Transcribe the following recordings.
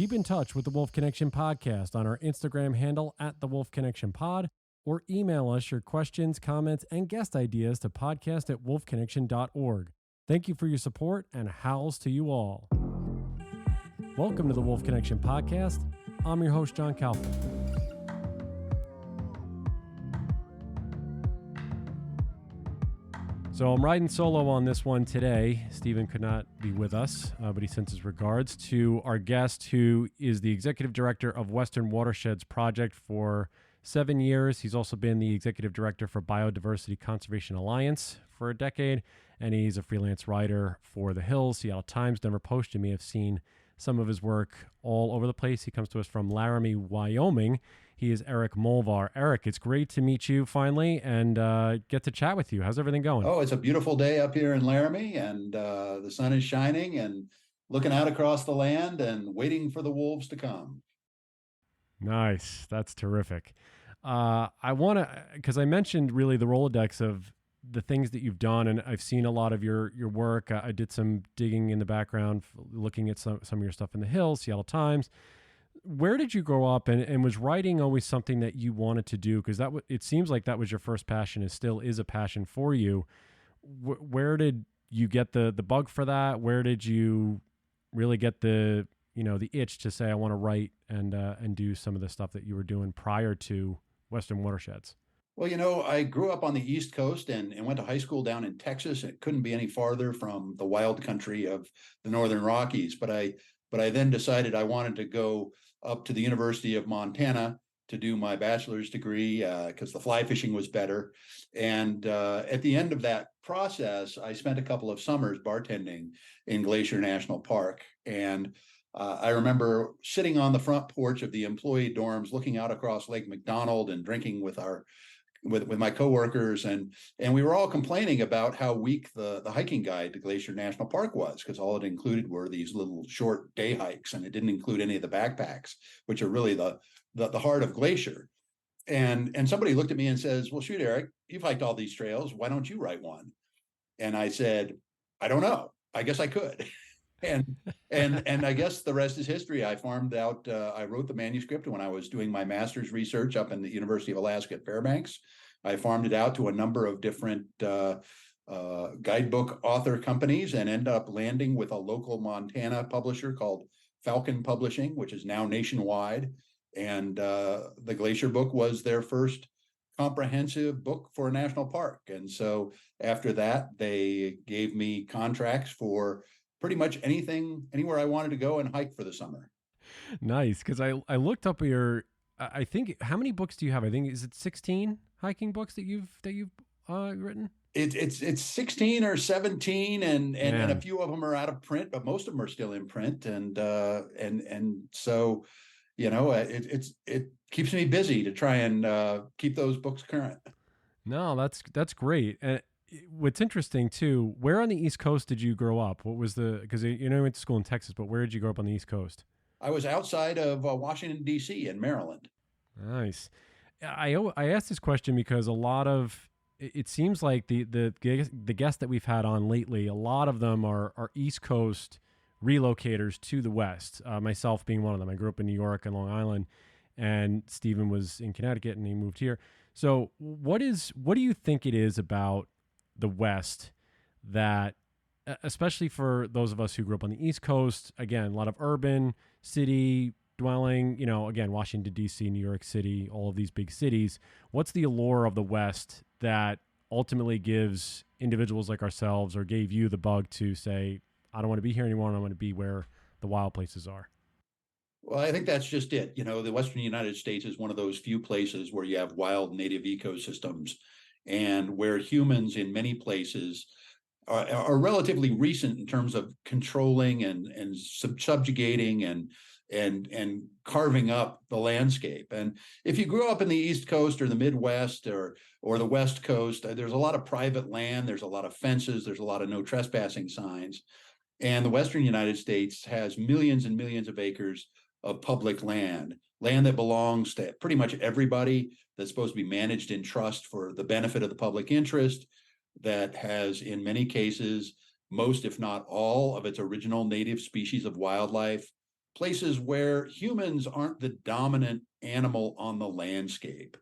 Keep in touch with the Wolf Connection podcast on our Instagram handle at the Wolf Connection Pod, or email us your questions, comments, and guest ideas to podcast@wolfconnection.org. Thank you for your support, and howls to you all. Welcome to the Wolf Connection podcast. I'm your host, John Kaufman. So I'm riding solo on this one today. Stephen could not be with us, but he sends his regards to our guest, who is the executive director of Western Watersheds Project for 7 years. He's also been the executive director for Biodiversity Conservation Alliance for a decade, and he's a freelance writer for The Hills, Seattle Times, Denver Post. You may have seen some of his work all over the place. He comes to us from Laramie, Wyoming. He is Erik Molvar. Erik, it's great to meet you finally and get to chat with you. How's everything going? Oh, it's a beautiful day up here in Laramie, and the sun is shining and looking out across the land and waiting for the wolves to come. Nice. That's terrific. I want to, because I mentioned really the Rolodex of the things that you've done, and I've seen a lot of your work. I did some digging in the background, looking at some of your stuff in The Hills, Seattle Times. Where did you grow up, and was writing always something that you wanted to do? Because it seems like that was your first passion, and still is a passion for you. Where did you get the bug for that? Where did you really get the itch to say, I want to write and do some of the stuff that you were doing prior to Western Watersheds? Well, I grew up on the East Coast and went to high school down in Texas. It couldn't be any farther from the wild country of the Northern Rockies. But I then decided I wanted to go up to the University of Montana to do my bachelor's degree because the fly fishing was better. And at the end of that process, I spent a couple of summers bartending in Glacier National Park. And I remember sitting on the front porch of the employee dorms, looking out across Lake McDonald and drinking with my coworkers, and we were all complaining about how weak the hiking guide to Glacier National Park was, because all it included were these little short day hikes, and it didn't include any of the backpacks, which are really the heart of Glacier. And somebody looked at me and says, "Well, shoot, Erik, you've hiked all these trails. Why don't you write one?" And I said, "I don't know. I guess I could." And I guess the rest is history. I wrote the manuscript when I was doing my master's research up in the University of Alaska at Fairbanks. I farmed it out to a number of different guidebook author companies and ended up landing with a local Montana publisher called Falcon Publishing, which is now nationwide. And the Glacier book was their first comprehensive book for a national park. And so after that, they gave me contracts for pretty much anywhere I wanted to go and hike for the summer. Nice, because I looked up I think, how many books do you have? I think, is it 16 hiking books that you've written? It's 16 or 17, and a few of them are out of print, but most of them are still in print, and so it keeps me busy to try and keep those books current. No, that's great. And what's interesting too, where on the East Coast did you grow up? What was because you went to school in Texas, but where did you grow up on the East Coast? I was outside of Washington, D.C. in Maryland. Nice. I asked this question because it seems like the guests that we've had on lately, a lot of them are East Coast relocators to the West. Myself being one of them. I grew up in New York and Long Island, and Stephen was in Connecticut and he moved here. So what do you think it is about the West that, especially for those of us who grew up on the East Coast, again, a lot of urban city dwelling, again, Washington, D.C., New York City, all of these big cities, what's the allure of the West that ultimately gives individuals like ourselves, or gave you the bug to say, I don't want to be here anymore, and I want to be where the wild places are? Well, I think that's just it. The Western United States is one of those few places where you have wild native ecosystems, and where humans in many places are relatively recent in terms of controlling and subjugating and carving up the landscape. And if you grew up in the East Coast or the Midwest or the West Coast, there's a lot of private land, there's a lot of fences, there's a lot of no trespassing signs. And the Western United States has millions and millions of acres of public land that belongs to pretty much everybody, that's supposed to be managed in trust for the benefit of the public interest, that has, in many cases, most, if not all, of its original native species of wildlife places where humans aren't the dominant animal on the landscape,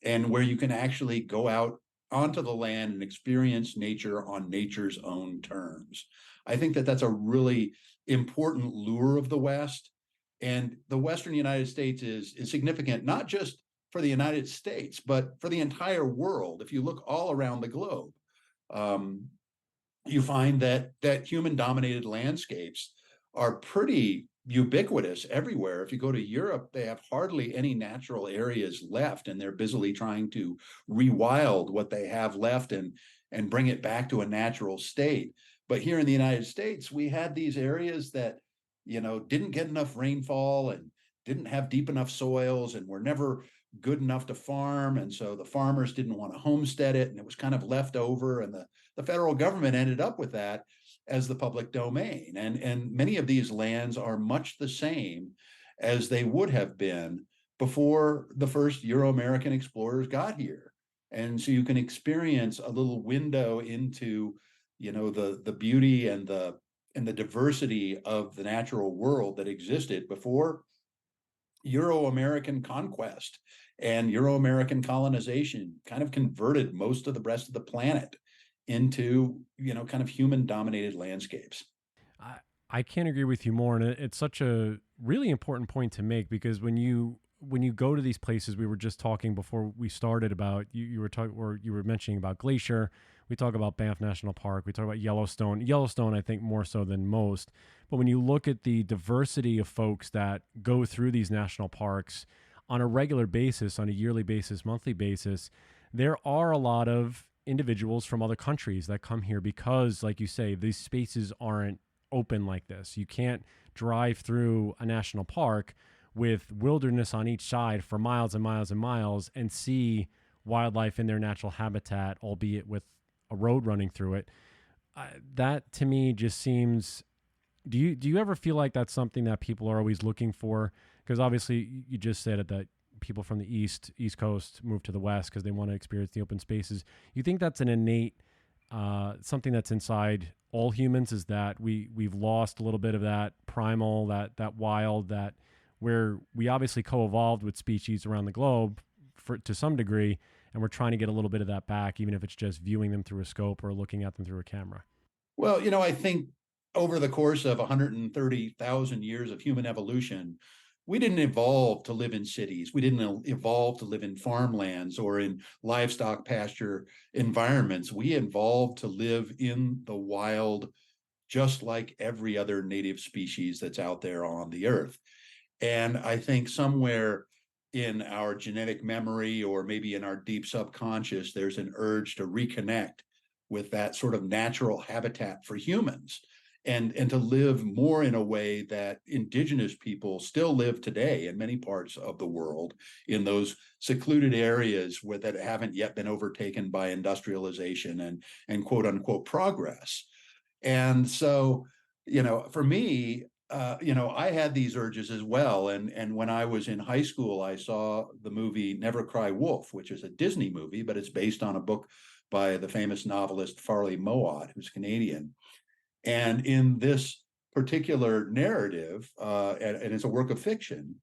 and where you can actually go out onto the land and experience nature on nature's own terms. I think that that's a really important lure of the West. And the Western United States is significant, not just for the United States, but for the entire world. If you look all around the globe, um, you find that human dominated landscapes are pretty ubiquitous everywhere. If you go to Europe, they have hardly any natural areas left, and they're busily trying to rewild what they have left and bring it back to a natural state. But here in the United States, we had these areas that, didn't get enough rainfall and didn't have deep enough soils and were never good enough to farm. And so the farmers didn't want to homestead it, and it was kind of left over. And the federal government ended up with that as the public domain. And many of these lands are much the same as they would have been before the first Euro-American explorers got here. And so you can experience a little window into, the beauty and the diversity of the natural world that existed before Euro-American conquest and Euro-American colonization kind of converted most of the rest of the planet into, kind of human dominated landscapes. I, I can't agree with you more, and it's such a really important point to make because when you go to these places, we were just talking before we started about you were talking or you were mentioning about Glacier. We talk about Banff National Park. We talk about Yellowstone. Yellowstone, I think, more so than most. But when you look at the diversity of folks that go through these national parks on a regular basis, on a yearly basis, monthly basis, there are a lot of individuals from other countries that come here because, like you say, these spaces aren't open like this. You can't drive through a national park with wilderness on each side for miles and miles and miles and see wildlife in their natural habitat, albeit with a road running through it. That to me just seems. Do you ever feel like that's something that people are always looking for? Because obviously you just said it, that people from the East Coast move to the West because they want to experience the open spaces. You think that's an innate something that's inside all humans? Is that we've lost a little bit of that primal, that wild, that where we obviously co-evolved with species around the globe to some degree, and we're trying to get a little bit of that back, even if it's just viewing them through a scope or looking at them through a camera. Well, I think over the course of 130,000 years of human evolution, we didn't evolve to live in cities. We didn't evolve to live in farmlands or in livestock pasture environments. We evolved to live in the wild, just like every other native species that's out there on the earth. And I think somewhere in our genetic memory or maybe in our deep subconscious, there's an urge to reconnect with that sort of natural habitat for humans, and to live more in a way that indigenous people still live today in many parts of the world, in those secluded areas that haven't yet been overtaken by industrialization and quote unquote progress. And so, for me, I had these urges as well. And when I was in high school, I saw the movie Never Cry Wolf, which is a Disney movie, but it's based on a book by the famous novelist Farley Mowat, who's Canadian. And in this particular narrative, and it's a work of fiction,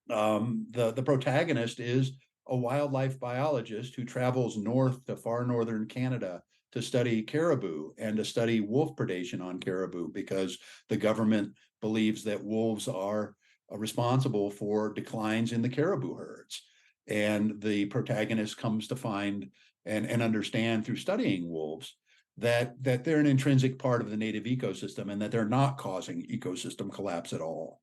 the protagonist is a wildlife biologist who travels north to far northern Canada to study caribou and to study wolf predation on caribou, because the government believes that wolves are responsible for declines in the caribou herds. And the protagonist comes to find and understand through studying wolves that they're an intrinsic part of the native ecosystem and that they're not causing ecosystem collapse at all.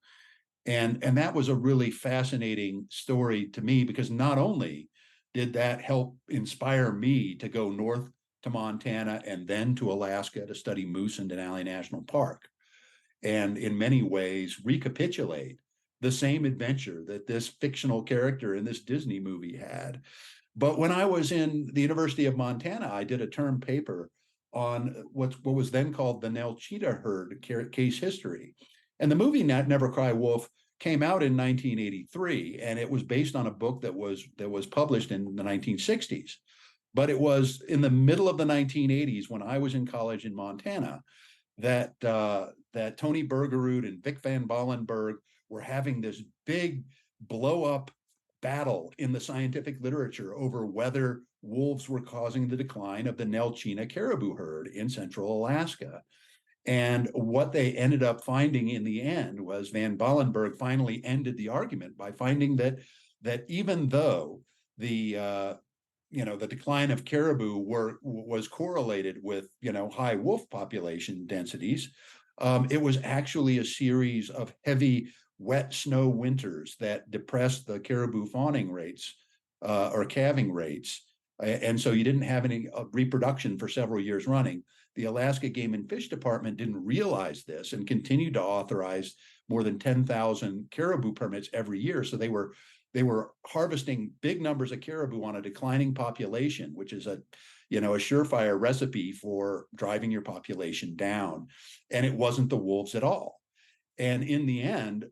And that was a really fascinating story to me, because not only did that help inspire me to go north to Montana and then to Alaska to study moose in Denali National Park, and in many ways recapitulate the same adventure that this fictional character in this Disney movie had. But when I was in the University of Montana, I did a term paper on what was then called the Nell Cheetah herd case history. And the movie Never Cry Wolf came out in 1983, and it was based on a book that was published in the 1960s. But it was in the middle of the 1980s, when I was in college in Montana, that Tony Bergerud and Vic Van Bollenberg were having this big blow up battle in the scientific literature over whether wolves were causing the decline of the Nelchina caribou herd in central Alaska. And what they ended up finding in the end was Van Bollenberg finally ended the argument by finding that even though the the decline of caribou was correlated with high wolf population densities, it was actually a series of heavy wet snow winters that depressed the caribou fawning rates or calving rates, and so you didn't have any reproduction for several years running. The Alaska Game and Fish Department didn't realize this and continued to authorize more than 10,000 caribou permits every year. So they were harvesting big numbers of caribou on a declining population, which is a surefire recipe for driving your population down. And it wasn't the wolves at all. And in the end,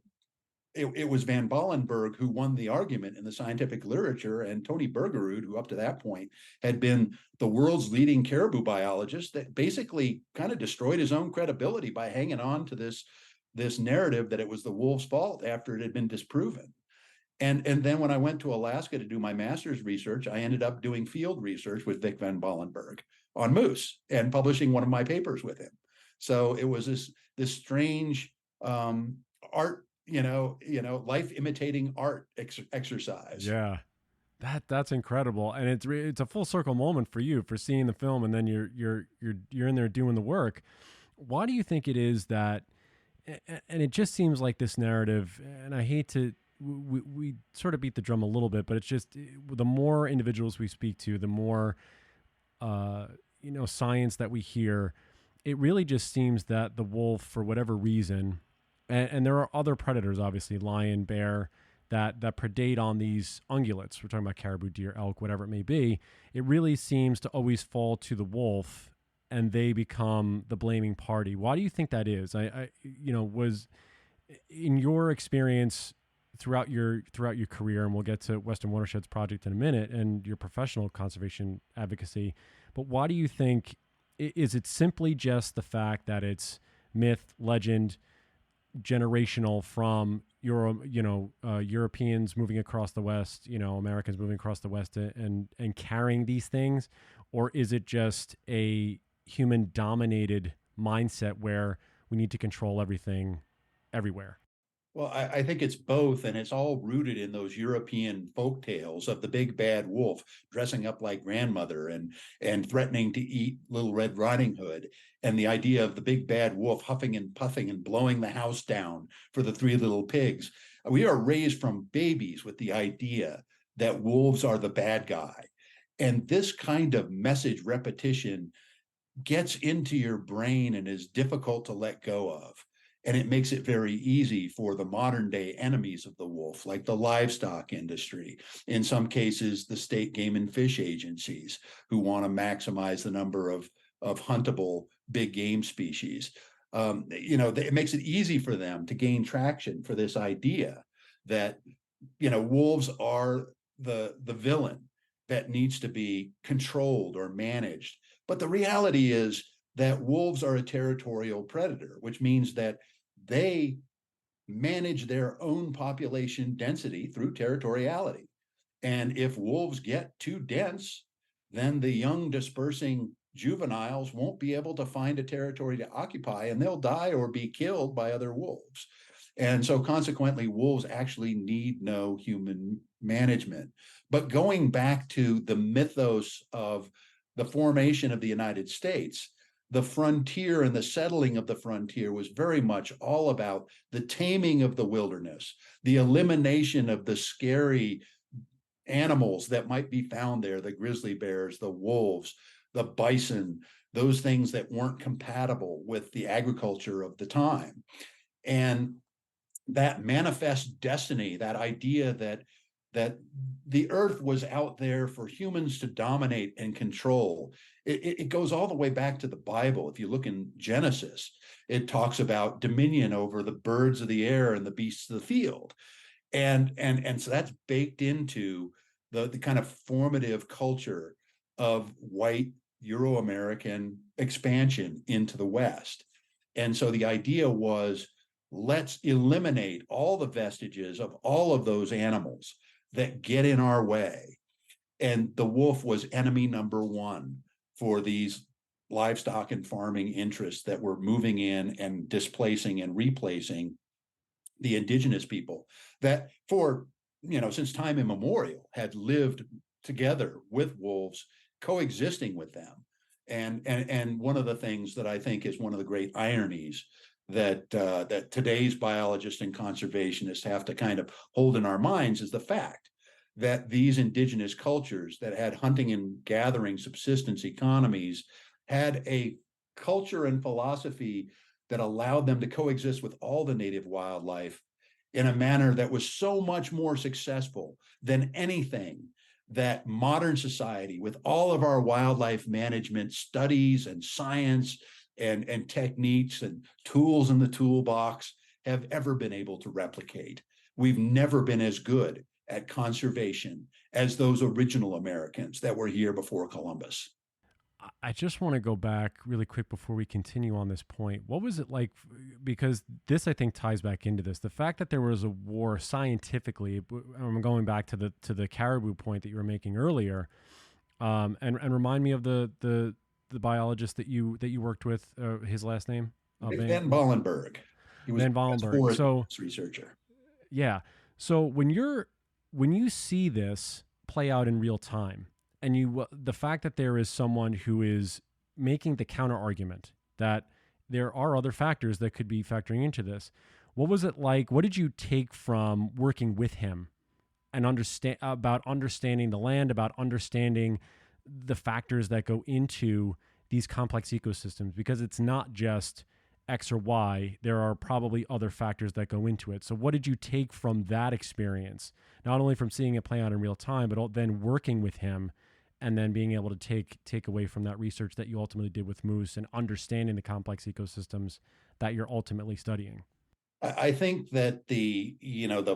it was Van Bollenberg who won the argument in the scientific literature, and Tony Bergerud, who up to that point had been the world's leading caribou biologist, that basically kind of destroyed his own credibility by hanging on to this narrative that it was the wolves' fault after it had been disproven. And then when I went to Alaska to do my master's research, I ended up doing field research with Vic Van Bollenberg on moose and publishing one of my papers with him. So it was this strange art, life imitating art exercise. Yeah. That's incredible, and it's a full circle moment for you for seeing the film, and then you're in there doing the work. Why do you think it is that, and it just seems like this narrative, and I hate to, we sort of beat the drum a little bit, but it's just the more individuals we speak to, the more science that we hear, it really just seems that the wolf, for whatever reason, and there are other predators, obviously lion, bear, that predate on these ungulates. We're talking about caribou, deer, elk, whatever it may be. It really seems to always fall to the wolf, and they become the blaming party. Why do you think that is? Was in your experience throughout your career, and we'll get to Western Watersheds Project in a minute, and your professional conservation advocacy, but why do you think, is it simply just the fact that it's myth, legend, generational from Europeans moving across the West, Americans moving across the West and carrying these things? Or is it just a human dominated mindset where we need to control everything everywhere? Well, I think it's both, and it's all rooted in those European folk tales of the big bad wolf dressing up like grandmother and threatening to eat Little Red Riding Hood, and the idea of the big bad wolf huffing and puffing and blowing the house down for the three little pigs. We are raised from babies with the idea that wolves are the bad guy. And this kind of message repetition gets into your brain and is difficult to let go of. And it makes it very easy for the modern day enemies of the wolf, like the livestock industry, in some cases, the state game and fish agencies, who want to maximize the number of huntable big game species. It makes it easy for them to gain traction for this idea that, wolves are the villain that needs to be controlled or managed. But the reality is that wolves are a territorial predator, which means that they manage their own population density through territoriality. And if wolves get too dense, then the young dispersing juveniles won't be able to find a territory to occupy, and they'll die or be killed by other wolves. And so consequently, wolves actually need no human management. But going back to the mythos of the formation of the United States, the frontier and the settling of the frontier was very much all about the taming of the wilderness, the elimination of the scary animals that might be found there, the grizzly bears, the wolves, the bison, those things that weren't compatible with the agriculture of the time. And that manifest destiny, that idea that the earth was out there for humans to dominate and control. It goes all the way back to the Bible. If you look in Genesis, it talks about dominion over the birds of the air and the beasts of the field. And so that's baked into the kind of formative culture of white Euro-American expansion into the West. And so the idea was, let's eliminate all the vestiges of all of those animals that get in our way. And the wolf was enemy number one for these livestock and farming interests that were moving in and displacing and replacing the indigenous people that for, since time immemorial had lived together with wolves, coexisting with them. And one of the things that I think is one of the great ironies that today's biologists and conservationists have to kind of hold in our minds is the fact that these indigenous cultures that had hunting and gathering subsistence economies had a culture and philosophy that allowed them to coexist with all the native wildlife in a manner that was so much more successful than anything that modern society, with all of our wildlife management studies and science and techniques and tools in the toolbox, have ever been able to replicate. We've never been as good at conservation as those original Americans that were here before Columbus. I just want to go back really quick before we continue on this point. What was it like? Because this, I think, ties back into this. The fact that there was a war scientifically. I'm going back to the caribou point that you were making earlier, and remind me of the biologist that you worked with. His last name? Van Bollenberg. He was Van Bollenberg. So researcher. Yeah. So when you see this play out in real time, and the fact that there is someone who is making the counter argument that there are other factors that could be factoring into this, what was it like? What did you take from working with him and understanding the land, about understanding the factors that go into these complex ecosystems? Because it's not just X or Y, there are probably other factors that go into it. So what did you take from that experience, not only from seeing it play out in real time, but then working with him and then being able to take away from that research that you ultimately did with moose and understanding the complex ecosystems that you're ultimately studying? I think that the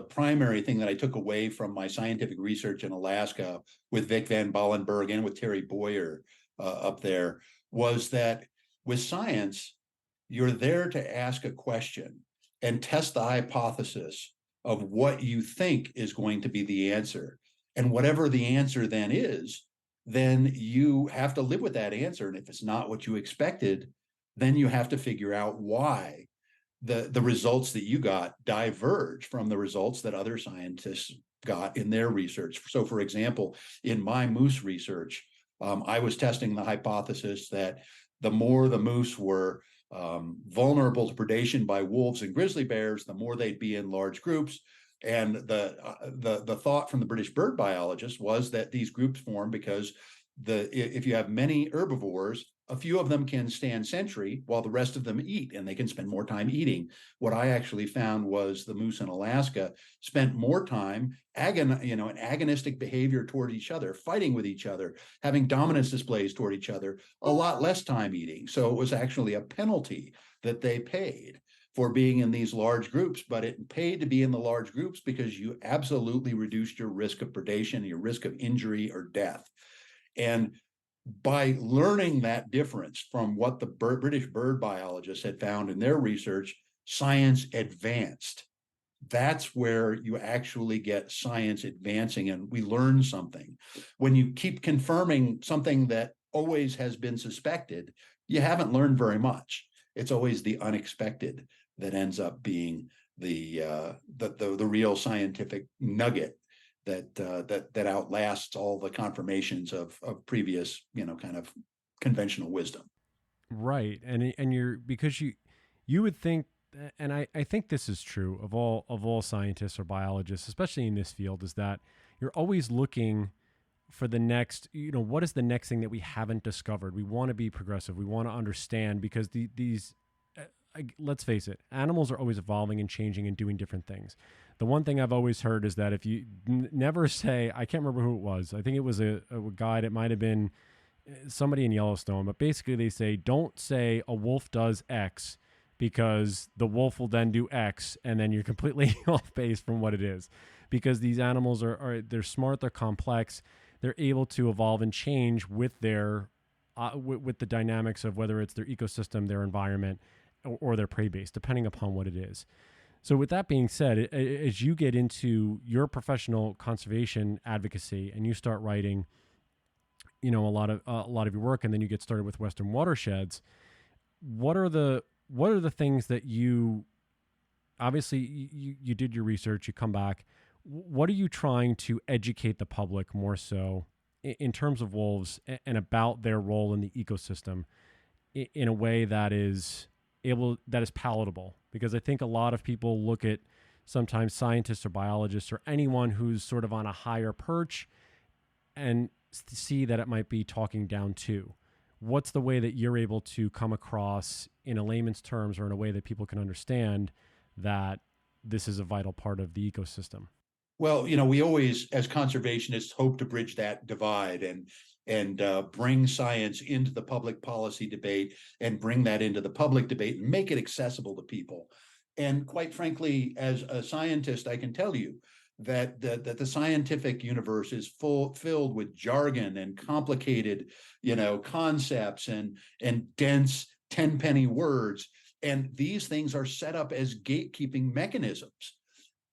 primary thing that I took away from my scientific research in Alaska with Vic Van Bollenberg and with Terry Boyer up there was that with science, you're there to ask a question and test the hypothesis of what you think is going to be the answer. And whatever the answer then is, then you have to live with that answer. And if it's not what you expected, then you have to figure out why the results that you got diverge from the results that other scientists got in their research. So, for example, in my moose research, I was testing the hypothesis that the more the moose were vulnerable to predation by wolves and grizzly bears, the more they'd be in large groups. And the thought from the British bird biologist was that these groups form because if you have many herbivores, a few of them can stand sentry while the rest of them eat, and they can spend more time eating. What I actually found was the moose in Alaska spent more time in agonistic behavior toward each other, fighting with each other, having dominance displays toward each other, a lot less time eating. So it was actually a penalty that they paid for being in these large groups, but it paid to be in the large groups because you absolutely reduced your risk of predation, your risk of injury or death. And by learning that difference from what the British bird biologists had found in their research, science advanced. That's where you actually get science advancing, and we learn something. When you keep confirming something that always has been suspected, you haven't learned very much. It's always the unexpected that ends up being the real scientific nugget that outlasts all the confirmations of previous, kind of conventional wisdom. Right. And you're, because you would think, and I think this is true of all scientists or biologists, especially in this field, is that you're always looking for the next, what is the next thing that we haven't discovered? We want to be progressive. We want to understand, because these let's face it, animals are always evolving and changing and doing different things. The one thing I've always heard is that if you never say, I can't remember who it was, I think it was a guide, it might have been somebody in Yellowstone, but basically they say, don't say a wolf does X, because the wolf will then do X, and then you're completely off base from what it is. Because these animals they're smart, they're complex, they're able to evolve and change with their with the dynamics of whether it's their ecosystem, their environment, or their prey base, depending upon what it is. So with that being said, as you get into your professional conservation advocacy and you start writing, a lot of your work, and then you get started with Western Watersheds, what are the things that you obviously you did your research, you come back, what are you trying to educate the public more so in terms of wolves and about their role in the ecosystem in a way that is palatable? Because I think a lot of people look at sometimes scientists or biologists or anyone who's sort of on a higher perch and see that it might be talking down to. What's the way that you're able to come across in a layman's terms or in a way that people can understand that this is a vital part of the ecosystem? Well, we always, as conservationists, hope to bridge that divide and bring science into the public policy debate and bring that into the public debate and make it accessible to people. And quite frankly, as a scientist, I can tell you that the scientific universe is filled with jargon and complicated, concepts and dense 10-penny words. And these things are set up as gatekeeping mechanisms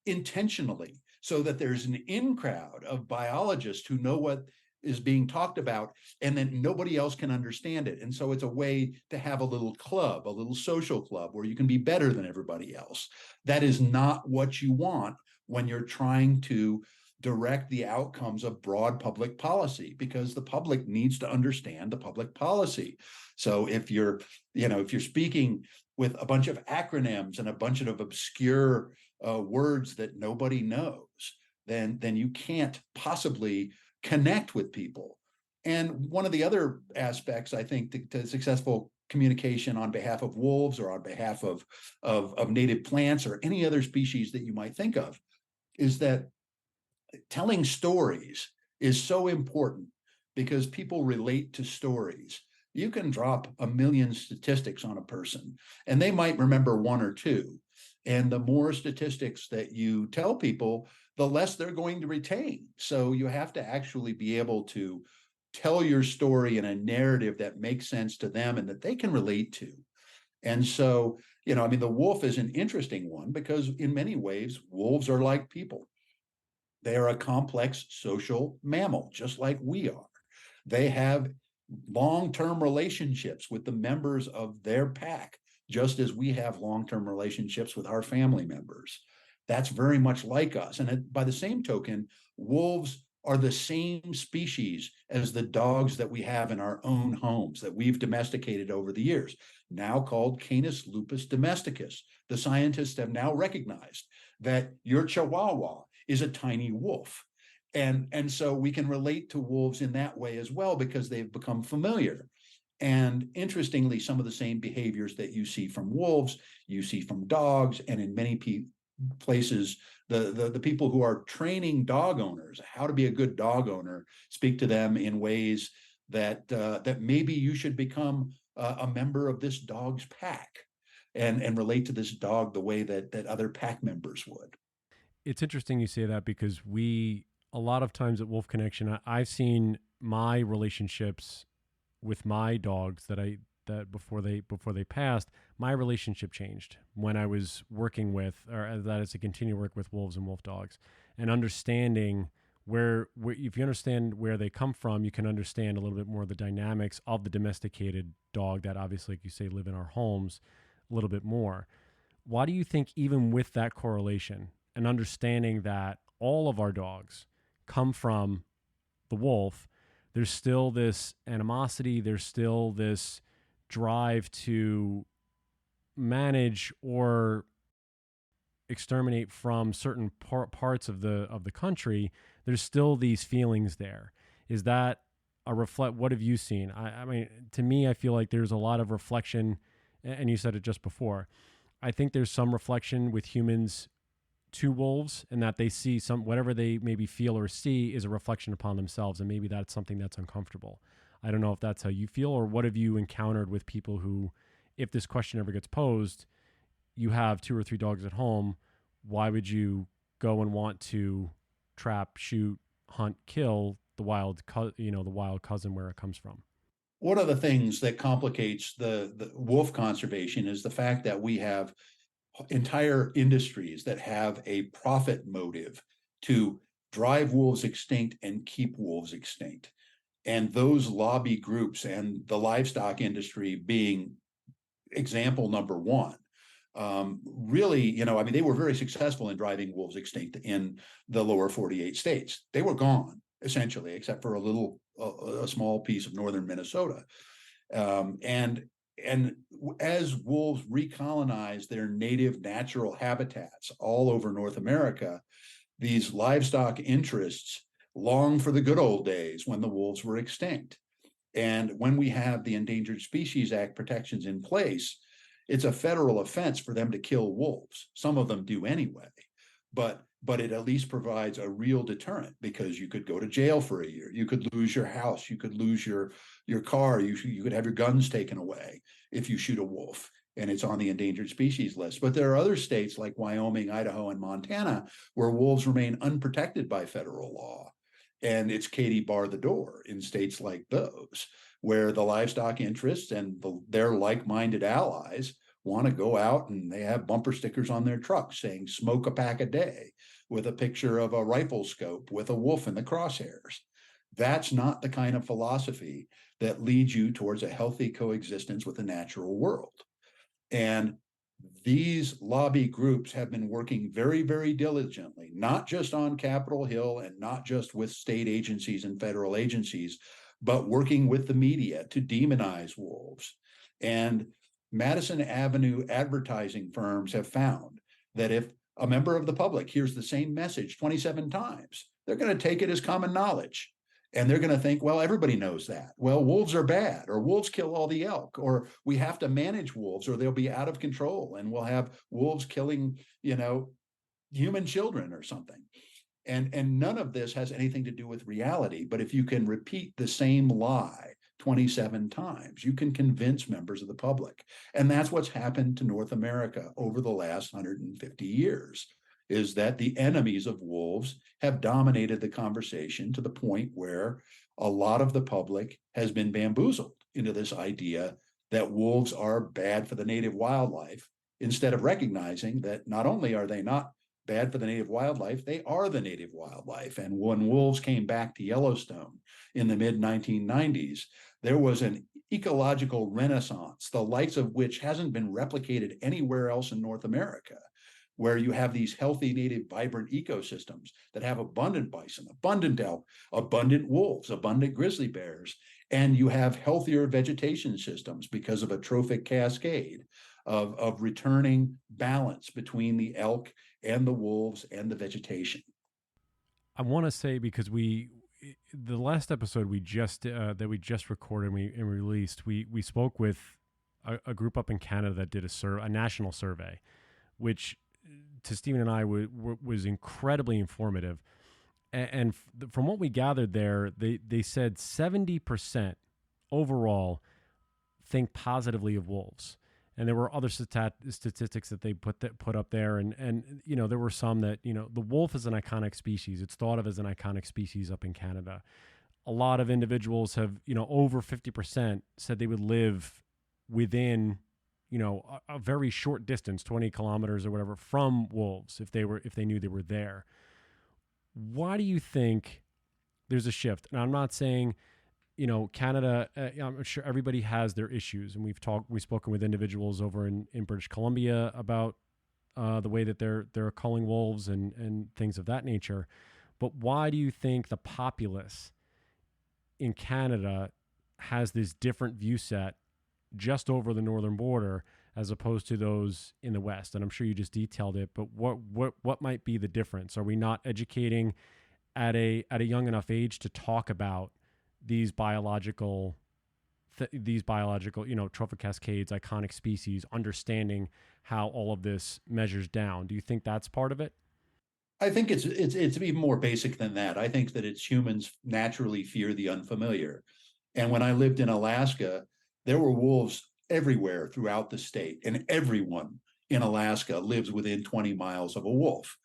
intentionally, so that there's an in crowd of biologists who know what is being talked about, and then nobody else can understand it. And so it's a way to have a little club, a little social club where you can be better than everybody else. That is not what you want when you're trying to direct the outcomes of broad public policy, because the public needs to understand the public policy. So if you're speaking with a bunch of acronyms and a bunch of obscure words that nobody knows, then you can't possibly connect with people. And one of the other aspects, I think, to successful communication on behalf of wolves or on behalf of native plants or any other species that you might think of, is that telling stories is so important, because people relate to stories. You can drop 1 million statistics on a person and they might remember one or two. And the more statistics that you tell people, the less they're going to retain. So you have to actually be able to tell your story in a narrative that makes sense to them and that they can relate to. And so, the wolf is an interesting one, because in many ways, wolves are like people. They are a complex social mammal, just like we are. They have long-term relationships with the members of their pack, just as we have long-term relationships with our family members. That's very much like us. And by the same token, wolves are the same species as the dogs that we have in our own homes that we've domesticated over the years, now called Canis lupus domesticus. The scientists have now recognized that your Chihuahua is a tiny wolf. And so we can relate to wolves in that way as well, because they've become familiar. And interestingly, some of the same behaviors that you see from wolves, you see from dogs, and in many places, the people who are training dog owners how to be a good dog owner speak to them in ways that maybe you should become a member of this dog's pack and relate to this dog the way that other pack members would. It's interesting you say that, because a lot of times at Wolf Connection, I've seen my relationships with my dogs that before they passed, my relationship changed when I was working with, or that is to continue work with wolves and wolf dogs, and understanding where if you understand where they come from, you can understand a little bit more of the dynamics of the domesticated dog that obviously, like you say, live in our homes a little bit more. Why do you think, even with that correlation and understanding that all of our dogs come from the wolf, there's still this animosity, there's still this drive to manage or exterminate from certain parts of the country? There's still these feelings there. Is that what have you seen? I mean, to me, I feel like there's a lot of reflection, and you said it just before. I think there's some reflection with humans to wolves, and that they see whatever they maybe feel or see is a reflection upon themselves, and maybe that's something that's uncomfortable. I don't know if that's how you feel, or what have you encountered with people who, if this question ever gets posed, you have 2 or 3 dogs at home, why would you go and want to trap, shoot, hunt, kill the wild cousin where it comes from? one of the things that complicates the wolf conservation is the fact that we have entire industries that have a profit motive to drive wolves extinct and keep wolves extinct. And those lobby groups, and the livestock industry being example number one, really, I mean, they were very successful in driving wolves extinct in the lower 48 states. They were gone essentially, except for a small piece of northern Minnesota. And as wolves recolonize their native natural habitats all over North America, these livestock interests long for the good old days when the wolves were extinct. And when we have the Endangered Species Act protections in place, it's a federal offense for them to kill wolves. Some of them do anyway, but it at least provides a real deterrent, because you could go to jail for a year, you could lose your house, you could lose your car, you could have your guns taken away if you shoot a wolf and it's on the endangered species list. But there are other states like Wyoming, Idaho, and Montana where wolves remain unprotected by federal law. And it's Katie bar the door in states like those, where the livestock interests and their like-minded allies want to go out and they have bumper stickers on their trucks saying "smoke a pack a day," with a picture of a rifle scope with a wolf in the crosshairs. That's not the kind of philosophy that leads you towards a healthy coexistence with the natural world. And these lobby groups have been working very, very diligently, not just on Capitol Hill and not just with state agencies and federal agencies, but working with the media to demonize wolves. And Madison Avenue advertising firms have found that if a member of the public hears the same message 27 times, they're going to take it as common knowledge. And they're going to think, well, everybody knows that. Well, wolves are bad, or wolves kill all the elk, or we have to manage wolves or they'll be out of control and we'll have wolves killing, human children or something. And none of this has anything to do with reality. But if you can repeat the same lie 27 times, you can convince members of the public. And that's what's happened to North America over the last 150 years, is that the enemies of wolves have dominated the conversation to the point where a lot of the public has been bamboozled into this idea that wolves are bad for the native wildlife, instead of recognizing that not only are they not bad for the native wildlife, they are the native wildlife. And when wolves came back to Yellowstone in the mid 1990s, there was an ecological renaissance, the likes of which hasn't been replicated anywhere else in North America, where you have these healthy, native, vibrant ecosystems that have abundant bison, abundant elk, abundant wolves, abundant grizzly bears, and you have healthier vegetation systems because of a trophic cascade of returning balance between the elk and the wolves and the vegetation. I want to say, because the last episode we just recorded and released, we spoke with a group up in Canada that did a national survey, which to Stephen and I was incredibly informative. And from what we gathered there, they said 70% overall think positively of wolves. And there were other statistics that they put up there, and there were some that the wolf is an iconic species. It's thought of as an iconic species up in Canada. A lot of individuals have over 50% said they would live within a very short distance, 20 kilometers or whatever, from wolves if they knew they were there. Why do you think there's a shift? And I'm not saying Canada, I'm sure everybody has their issues, and we've spoken with individuals over in British Columbia about the way that they're culling wolves and things of that nature. But why do you think the populace in Canada has this different view set just over the northern border as opposed to those in the West? And I'm sure you just detailed it, but what might be the difference? Are we not educating at a young enough age to talk about these biological, trophic cascades, iconic species, understanding how all of this measures down? Do you think that's part of it? I think it's even more basic than that. I think that it's humans naturally fear the unfamiliar. And when I lived in Alaska, there were wolves everywhere throughout the state, and everyone in Alaska lives within 20 miles of a wolf.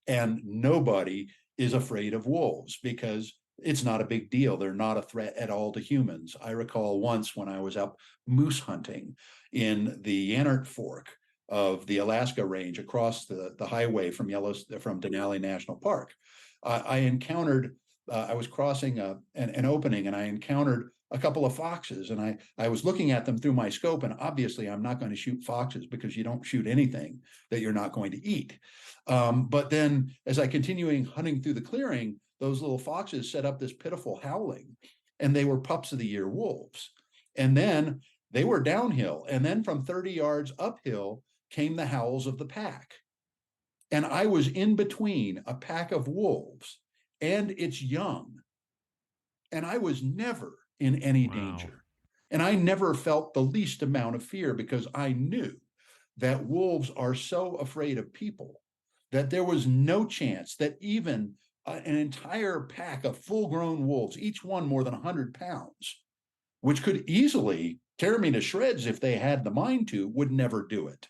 And nobody is afraid of wolves because it's not a big deal. They're not a threat at all to humans. I recall once when I was up moose hunting in the Yannert Fork of the Alaska Range across the highway from Denali National Park. I encountered, I was crossing an opening, and I encountered a couple of foxes, and I was looking at them through my scope, and obviously I'm not going to shoot foxes because you don't shoot anything that you're not going to eat. But then as I continuing hunting through the clearing, those little foxes set up this pitiful howling, and they were pups of the year wolves. And then they were downhill, and then from 30 yards uphill came the howls of the pack. And I was in between a pack of wolves and its young, and I was never in any danger. And I never felt the least amount of fear because I knew that wolves are so afraid of people that there was no chance that even an entire pack of full-grown wolves, each one more than 100 pounds, which could easily tear me to shreds if they had the mind to, would never do it,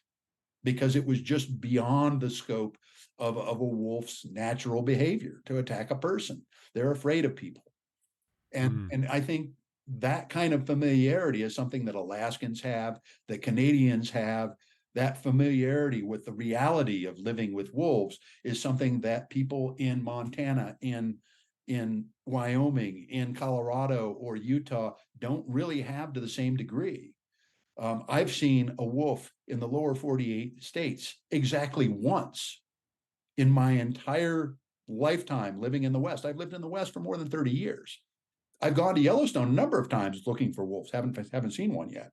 because it was just beyond the scope of a wolf's natural behavior to attack a person. They're afraid of people. And I think that kind of familiarity is something that Alaskans have, that Canadians have. That familiarity with the reality of living with wolves is something that people in Montana, in Wyoming, in Colorado, or Utah don't really have to the same degree. I've seen a wolf in the lower 48 states exactly once in my entire lifetime living in the West. I've lived in the West for more than 30 years. I've gone to Yellowstone a number of times looking for wolves. Haven't seen one yet.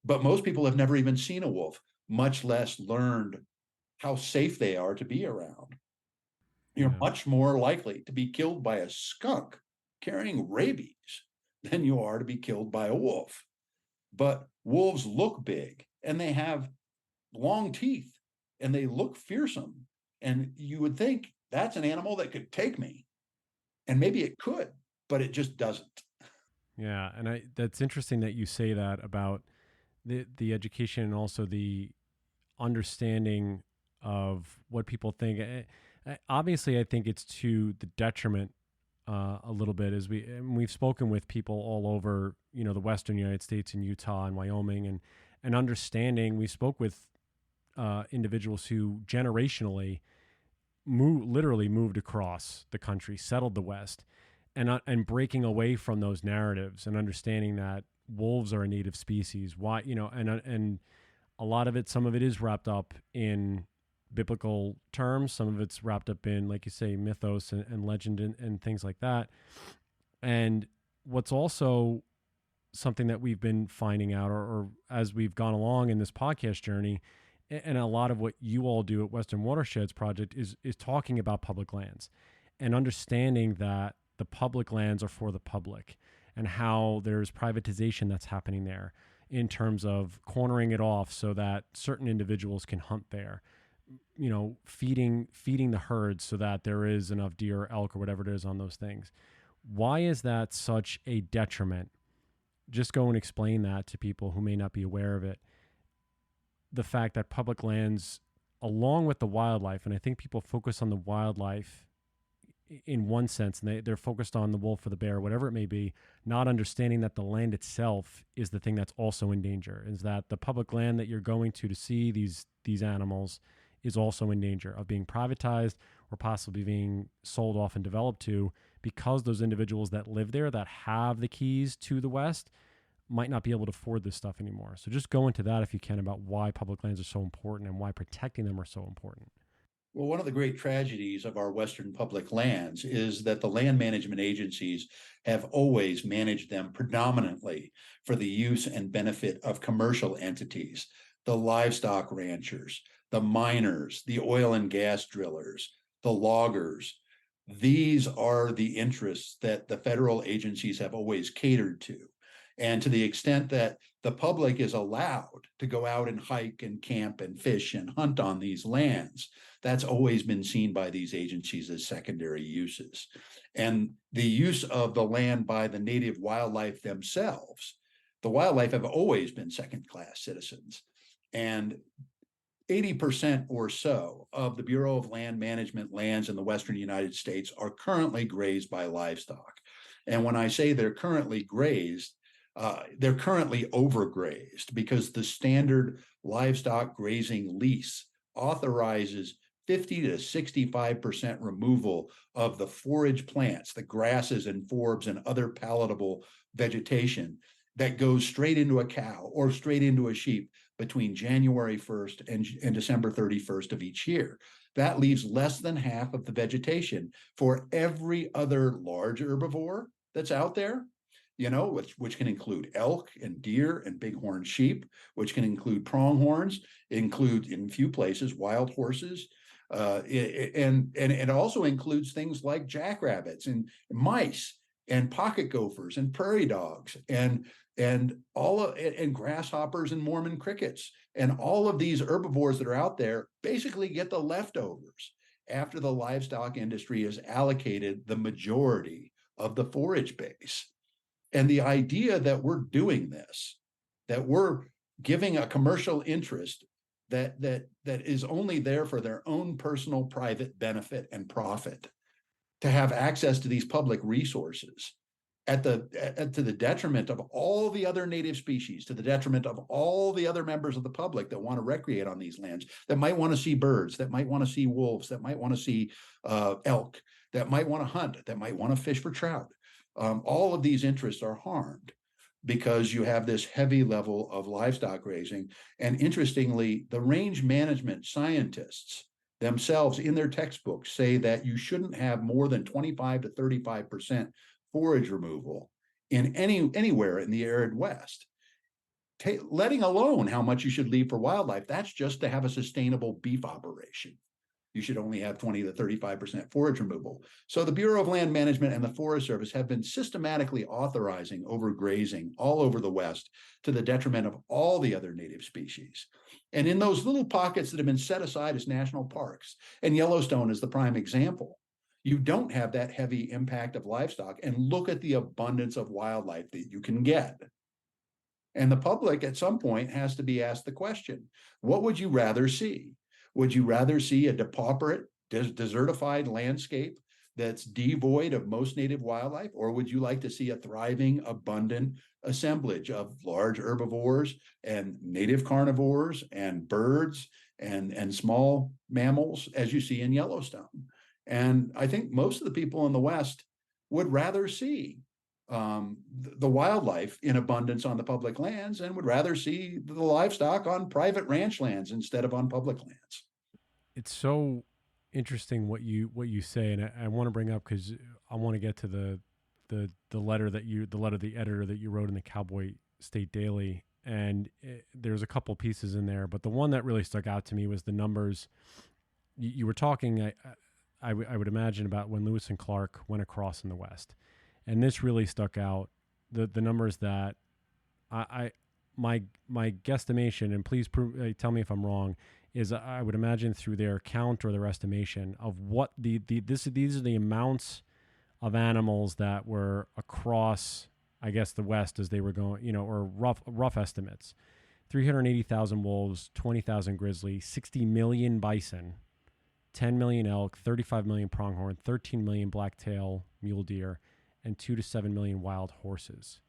But most people have never even seen a wolf, much less learned how safe they are to be around. You're much more likely to be killed by a skunk carrying rabies than you are to be killed by a wolf. But wolves look big, and they have long teeth, and they look fearsome. And you would think that's an animal that could take me. And maybe it could, but it just doesn't. Yeah, and that's interesting that you say that about the education and also the understanding of what people think. Obviously, I think it's to the detriment a little bit, as we've spoken with people all over, the Western United States and Utah and Wyoming, and understanding. We spoke with individuals who generationally literally moved across the country, settled the West, and breaking away from those narratives and understanding that wolves are a native species. Why, and a lot of it, some of it is wrapped up in biblical terms. Some of it's wrapped up in, like you say, mythos and legend and things like that. And what's also something that we've been finding out, or as we've gone along in this podcast journey, and a lot of what you all do at Western Watersheds Project is talking about public lands and understanding that the public lands are for the public, and how there's privatization that's happening there in terms of cornering it off so that certain individuals can hunt there, feeding the herds so that there is enough deer or elk or whatever it is on those things. Why is that such a detriment? Just go and explain that to people who may not be aware of it. The fact that public lands, along with the wildlife, and I think people focus on the wildlife in one sense, and they're focused on the wolf or the bear, whatever it may be, not understanding that the land itself is the thing that's also in danger, is that the public land that you're going to see these animals is also in danger of being privatized or possibly being sold off and developed to, because those individuals that live there, that have the keys to the West, might not be able to afford this stuff anymore. So just go into that if you can, about why public lands are so important and why protecting them are so important. Well, one of the great tragedies of our Western public lands is that the land management agencies have always managed them predominantly for the use and benefit of commercial entities, the livestock ranchers, the miners, the oil and gas drillers, the loggers. These are the interests that the federal agencies have always catered to. And to the extent that the public is allowed to go out and hike and camp and fish and hunt on these lands, that's always been seen by these agencies as secondary uses. And the use of the land by the native wildlife themselves, the wildlife have always been second-class citizens. And 80% or so of the Bureau of Land Management lands in the Western United States are currently grazed by livestock. And when I say they're currently grazed, they're currently overgrazed because the standard livestock grazing lease authorizes 50 to 65% removal of the forage plants, the grasses and forbs and other palatable vegetation that goes straight into a cow or straight into a sheep between January 1st and December 31st of each year. That leaves less than half of the vegetation for every other large herbivore that's out there, which can include elk and deer and bighorn sheep, which can include pronghorns, include in few places wild horses. And it also includes things like jackrabbits and mice and pocket gophers and prairie dogs and grasshoppers and Mormon crickets. And all of these herbivores that are out there basically get the leftovers after the livestock industry has allocated the majority of the forage base. And the idea that we're doing this, that we're giving a commercial interest that is only there for their own personal private benefit and profit to have access to these public resources to the detriment of all the other native species, to the detriment of all the other members of the public that want to recreate on these lands, that might want to see birds, that might want to see wolves, that might want to see elk, that might want to hunt, that might want to fish for trout. All of these interests are harmed because you have this heavy level of livestock grazing. And interestingly, the range management scientists themselves in their textbooks say that you shouldn't have more than 25 to 35% forage removal in anywhere in the arid West. Letting alone how much you should leave for wildlife, that's just to have a sustainable beef operation. You should only have 20 to 35% forage removal. So the Bureau of Land Management and the Forest Service have been systematically authorizing overgrazing all over the West to the detriment of all the other native species. And in those little pockets that have been set aside as national parks, and Yellowstone is the prime example, you don't have that heavy impact of livestock. And look at the abundance of wildlife that you can get. And the public at some point has to be asked the question, what would you rather see? Would you rather see a depauperate, desertified landscape that's devoid of most native wildlife? Or would you like to see a thriving, abundant assemblage of large herbivores and native carnivores and birds and small mammals, as you see in Yellowstone? And I think most of the people in the West would rather see the wildlife in abundance on the public lands and would rather see the livestock on private ranch lands instead of on public lands. It's so interesting what you say, and I want to bring up because I want to get to the letter the editor that you wrote in the Cowboy State Daily, and there's a couple pieces in there, but the one that really stuck out to me was the numbers. You were talking, I would imagine, about when Lewis and Clark went across in the West. And this really stuck out, the numbers that my guesstimation, and please tell me if I'm wrong, is I would imagine through their count or their estimation of what these are the amounts of animals that were across, I guess, the West as they were going, or rough estimates. 380,000 wolves, 20,000 grizzly, 60 million bison, 10 million elk, 35 million pronghorn, 13 million blacktail mule deer, and 2 to 7 million wild horses,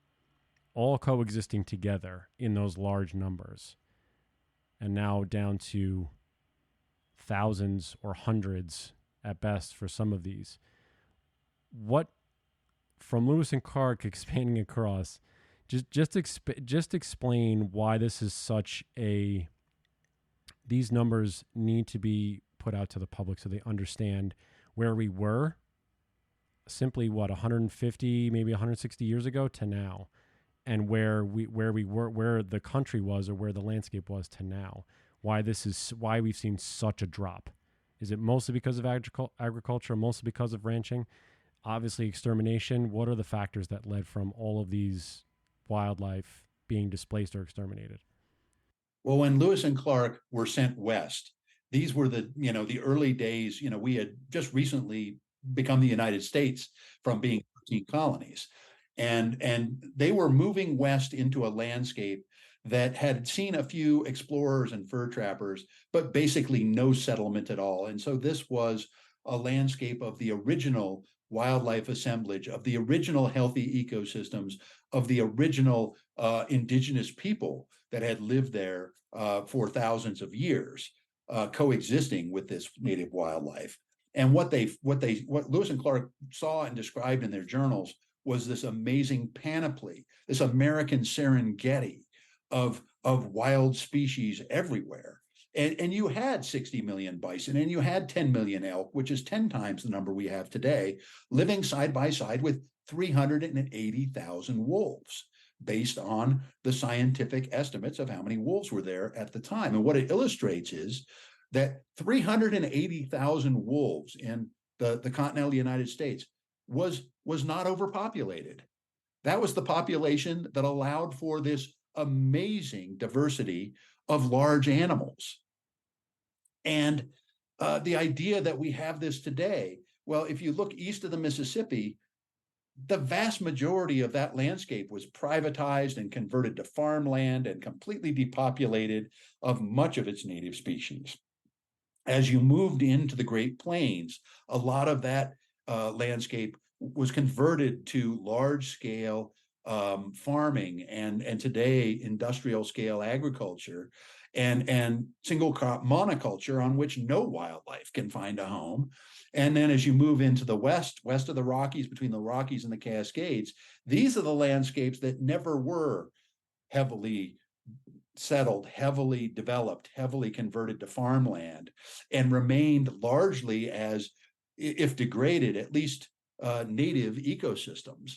all coexisting together in those large numbers. And now down to thousands or hundreds at best for some of these. What, from Lewis and Clark expanding across, just explain why this is such a, these numbers need to be put out to the public so they understand where we were simply 150, maybe 160 years ago to now, and where we were, where the country was, or where the landscape was to now. Why we've seen such a drop. Is it mostly because of agriculture, mostly because of ranching? Obviously extermination. What are the factors that led from all of these wildlife being displaced or exterminated? Well, when Lewis and Clark were sent west, these were the early days. We had just recently become the United States from being 13 colonies. And they were moving west into a landscape that had seen a few explorers and fur trappers, but basically no settlement at all. And so this was a landscape of the original wildlife assemblage, of the original healthy ecosystems, of the original indigenous people that had lived there for thousands of years, coexisting with this native wildlife. And what Lewis and Clark saw and described in their journals was this amazing panoply, this American Serengeti of wild species everywhere. And you had 60 million bison and you had 10 million elk, which is 10 times the number we have today, living side by side with 380,000 wolves, based on the scientific estimates of how many wolves were there at the time. And what it illustrates is that 380,000 wolves in the continental United States was not overpopulated. That was the population that allowed for this amazing diversity of large animals. And the idea that we have this today, well, if you look east of the Mississippi, the vast majority of that landscape was privatized and converted to farmland and completely depopulated of much of its native species. As you moved into the Great Plains, a lot of that landscape was converted to large-scale farming and today industrial scale agriculture and single crop monoculture on which no wildlife can find a home. And then as you move into the west of the Rockies, between the Rockies and the Cascades, these are the landscapes that never were heavily settled, heavily developed, heavily converted to farmland, and remained largely as, if degraded, at least native ecosystems.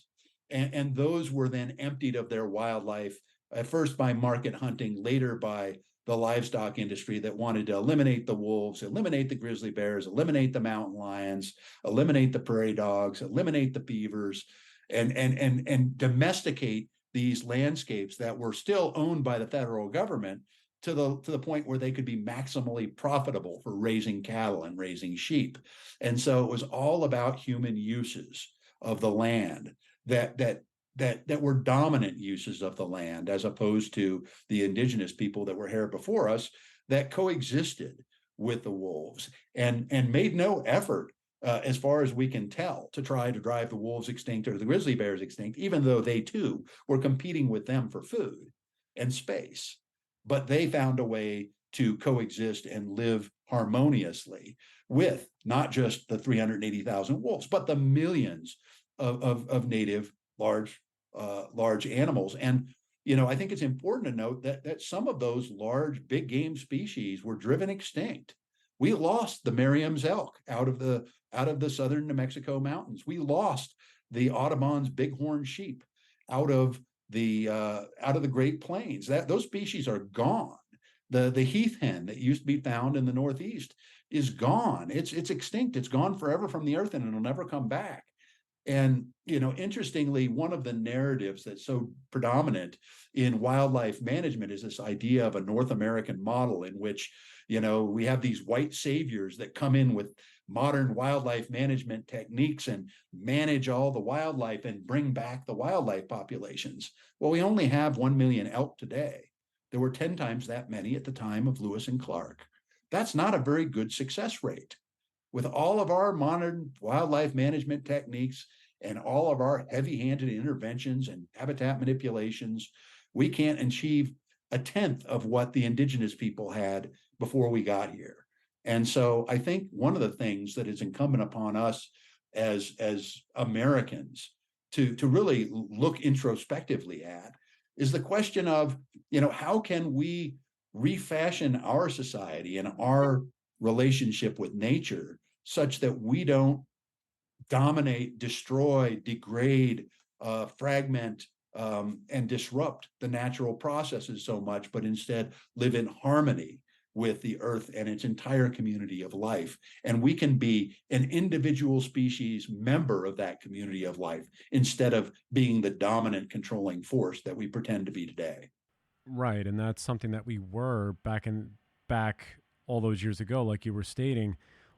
And those were then emptied of their wildlife, at first by market hunting, later by the livestock industry that wanted to eliminate the wolves, eliminate the grizzly bears, eliminate the mountain lions, eliminate the prairie dogs, eliminate the beavers, and domesticate these landscapes that were still owned by the federal government to the point where they could be maximally profitable for raising cattle and raising sheep. And so it was all about human uses of the land that were dominant uses of the land, as opposed to the indigenous people that were here before us that coexisted with the wolves and made no effort, as far as we can tell, to try to drive the wolves extinct or the grizzly bears extinct, even though they too were competing with them for food and space. But they found a way to coexist and live harmoniously with not just the 380,000 wolves, but the millions of native large animals. And I think it's important to note that some of those large big game species were driven extinct. We lost the Merriam's elk out of the southern New Mexico mountains. We lost the Audubon's bighorn sheep out of the Great Plains. Those species are gone. The heath hen that used to be found in the Northeast is gone. It's extinct. It's gone forever from the earth, and it'll never come back. And, interestingly, one of the narratives that's so predominant in wildlife management is this idea of a North American model in which, we have these white saviors that come in with modern wildlife management techniques and manage all the wildlife and bring back the wildlife populations. Well, we only have 1 million elk today. There were 10 times that many at the time of Lewis and Clark. That's not a very good success rate. With all of our modern wildlife management techniques and all of our heavy-handed interventions and habitat manipulations, we can't achieve a tenth of what the indigenous people had before we got here. And so I think one of the things that is incumbent upon us as Americans to really look introspectively at is the question of, how can we refashion our society and our relationship with nature such that we don't dominate, destroy, degrade, fragment, and disrupt the natural processes so much, but instead live in harmony with the earth and its entire community of life. And we can be an individual species member of that community of life instead of being the dominant controlling force that we pretend to be today. Right, and that's something that we were back all those years ago, like you were stating.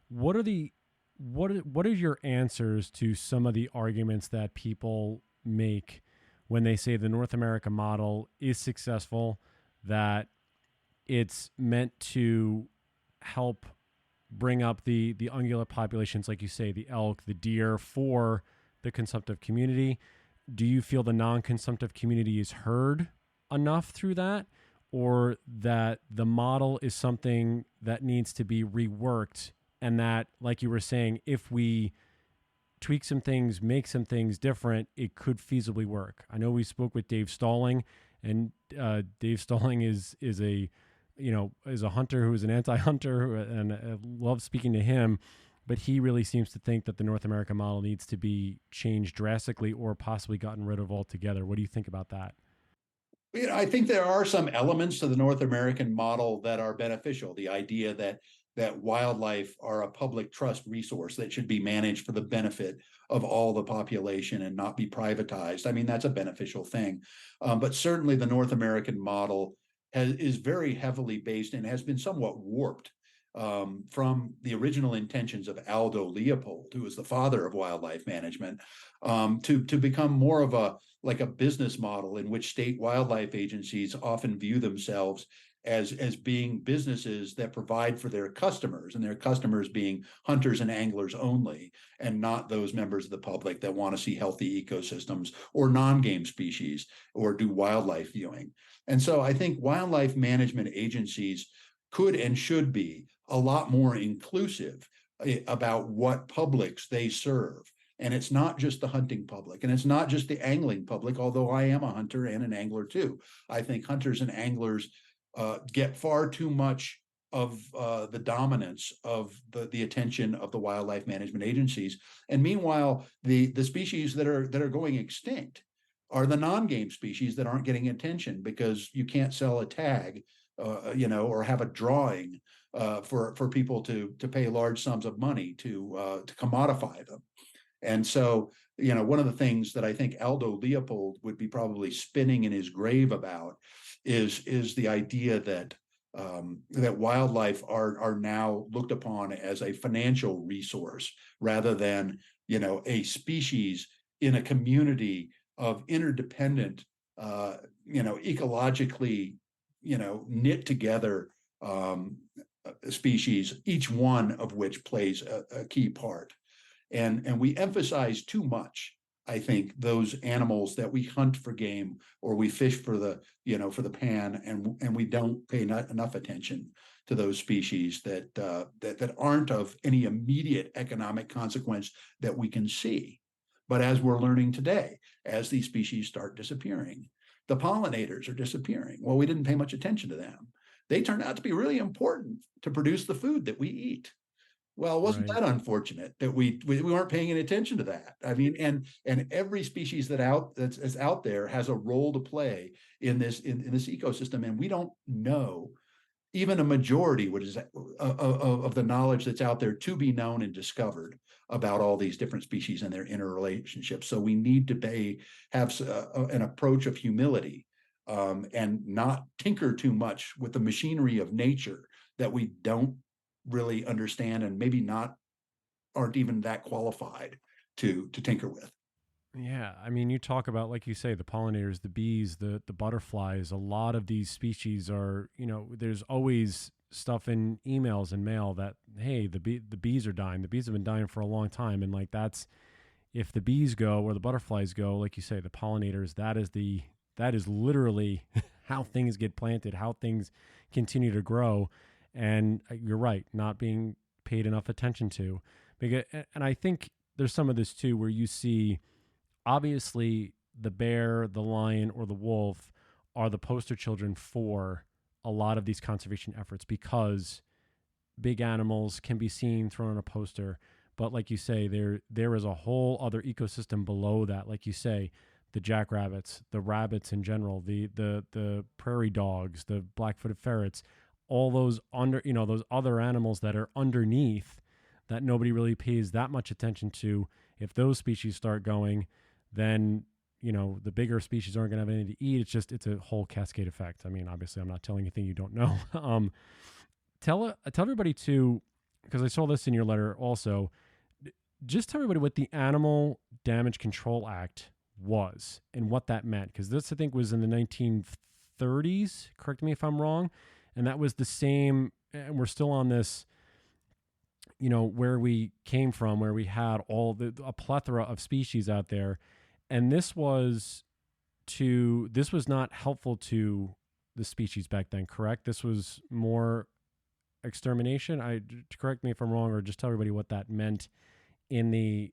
What are your answers to some of the arguments that people make when they say the North America model is successful, that it's meant to help bring up the ungulate populations, like you say, the elk, the deer, for the consumptive community. Do you feel the non-consumptive community is heard enough through that, or that the model is something that needs to be reworked, and that, like you were saying, if we tweak some things, make some things different, it could feasibly work? I know we spoke with Dave Stalling, and Dave Stalling is a is a hunter who is an anti-hunter, and I love speaking to him. But he really seems to think that the North American model needs to be changed drastically, or possibly gotten rid of altogether. What do you think about that? I think there are some elements to the North American model that are beneficial. The idea that wildlife are a public trust resource that should be managed for the benefit of all the population and not be privatized. I mean, that's a beneficial thing. But certainly the North American model is very heavily based and has been somewhat warped from the original intentions of Aldo Leopold, who was the father of wildlife management, to become more of a business model in which state wildlife agencies often view themselves as being businesses that provide for their customers, and their customers being hunters and anglers only, and not those members of the public that want to see healthy ecosystems or non-game species or do wildlife viewing. And so I think wildlife management agencies could and should be a lot more inclusive about what publics they serve. And it's not just the hunting public, and it's not just the angling public, although I am a hunter and an angler too. I think hunters and anglers get far too much of the dominance of the attention of the wildlife management agencies. And meanwhile, the species that are going extinct are the non-game species that aren't getting attention because you can't sell a tag, or have a drawing for people to pay large sums of money to commodify them. And so, one of the things that I think Aldo Leopold would be probably spinning in his grave about is the idea that that wildlife are now looked upon as a financial resource rather than a species in a community of interdependent, ecologically, knit together species, each one of which plays a key part. And we emphasize too much, I think, those animals that we hunt for game or we fish for the pan, and we don't pay enough attention to those species that aren't of any immediate economic consequence that we can see. But as we're learning today, as these species start disappearing, the pollinators are disappearing. Well, we didn't pay much attention to them. They turned out to be really important to produce the food that we eat. Well, wasn't Right. that unfortunate that we weren't paying any attention to that? I mean, and every species that's out there has a role to play in this ecosystem, and we don't know even a majority of the knowledge that's out there to be known and discovered about all these different species and their interrelationships. So we need to have an approach of humility, and not tinker too much with the machinery of nature that we don't really understand and maybe aren't even that qualified to tinker with. Yeah, I mean, you talk about, like you say, the pollinators, the bees, the butterflies. A lot of these species are, there's always stuff in emails and mail that, hey, the bees are dying. The bees have been dying for a long time, and like that's, if the bees go or the butterflies go, like you say, the pollinators, that is literally how things get planted, how things continue to grow. And you're right, not being paid enough attention to. And I think there's some of this too, where you see, obviously, the bear, the lion, or the wolf are the poster children for a lot of these conservation efforts, because big animals can be seen thrown on a poster. But like you say, there is a whole other ecosystem below that. Like you say, the jackrabbits, the rabbits in general, the prairie dogs, the black-footed ferrets, all those those other animals that are underneath that nobody really pays that much attention to. If those species start going, then the bigger species aren't going to have anything to eat. It's a whole cascade effect. I mean, obviously, I'm not telling you anything you don't know. Tell everybody too, because I saw this in your letter also. Just tell everybody what the Animal Damage Control Act was and what that meant, because this, I think, was in the 30s. Correct me if I'm wrong. And that was the same. And we're still on this, where we came from, where we had a plethora of species out there. And this was not helpful to the species back then, correct? This was more extermination. Correct me if I'm wrong, or just tell everybody what that meant in the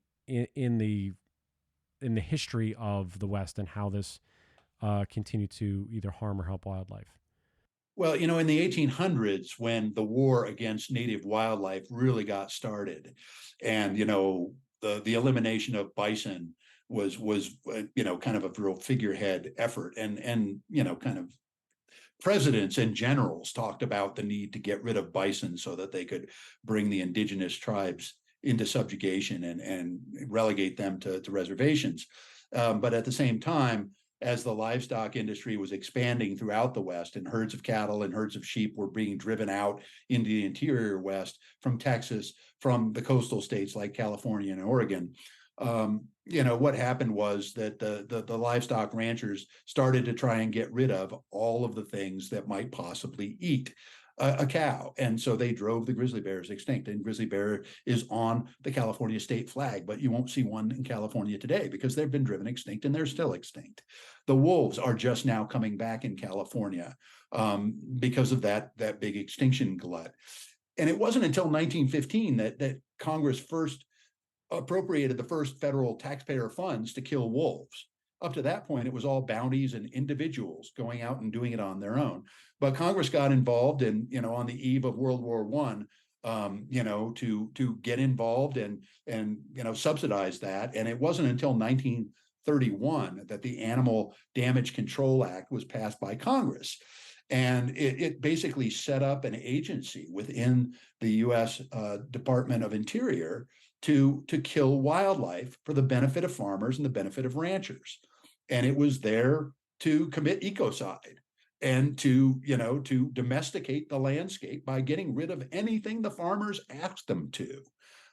history of the West and how this continued to either harm or help wildlife. Well, in the 1800s, when the war against native wildlife really got started, and the elimination of bison was kind of a real figurehead effort, and kind of presidents and generals talked about the need to get rid of bison so that they could bring the indigenous tribes into subjugation and relegate them to reservations. But at the same time, as the livestock industry was expanding throughout the West, and herds of cattle and herds of sheep were being driven out into the interior West from Texas, from the coastal states like California and Oregon, what happened was that the livestock ranchers started to try and get rid of all of the things that might possibly eat a cow. And so they drove the grizzly bears extinct. And grizzly bear is on the California state flag, but you won't see one in California today because they've been driven extinct and they're still extinct. The wolves are just now coming back in California because of that big extinction glut. And it wasn't until 1915 that Congress first appropriated the first federal taxpayer funds to kill wolves. Up to that point, it was all bounties and individuals going out and doing it on their own. But Congress got involved, and on the eve of World War I, to get involved and subsidize that. And it wasn't until 1931 that the Animal Damage Control Act was passed by Congress. And it basically set up an agency within the U.S. Department of Interior to kill wildlife for the benefit of farmers and the benefit of ranchers. And it was there to commit ecocide and to domesticate the landscape by getting rid of anything the farmers asked them to.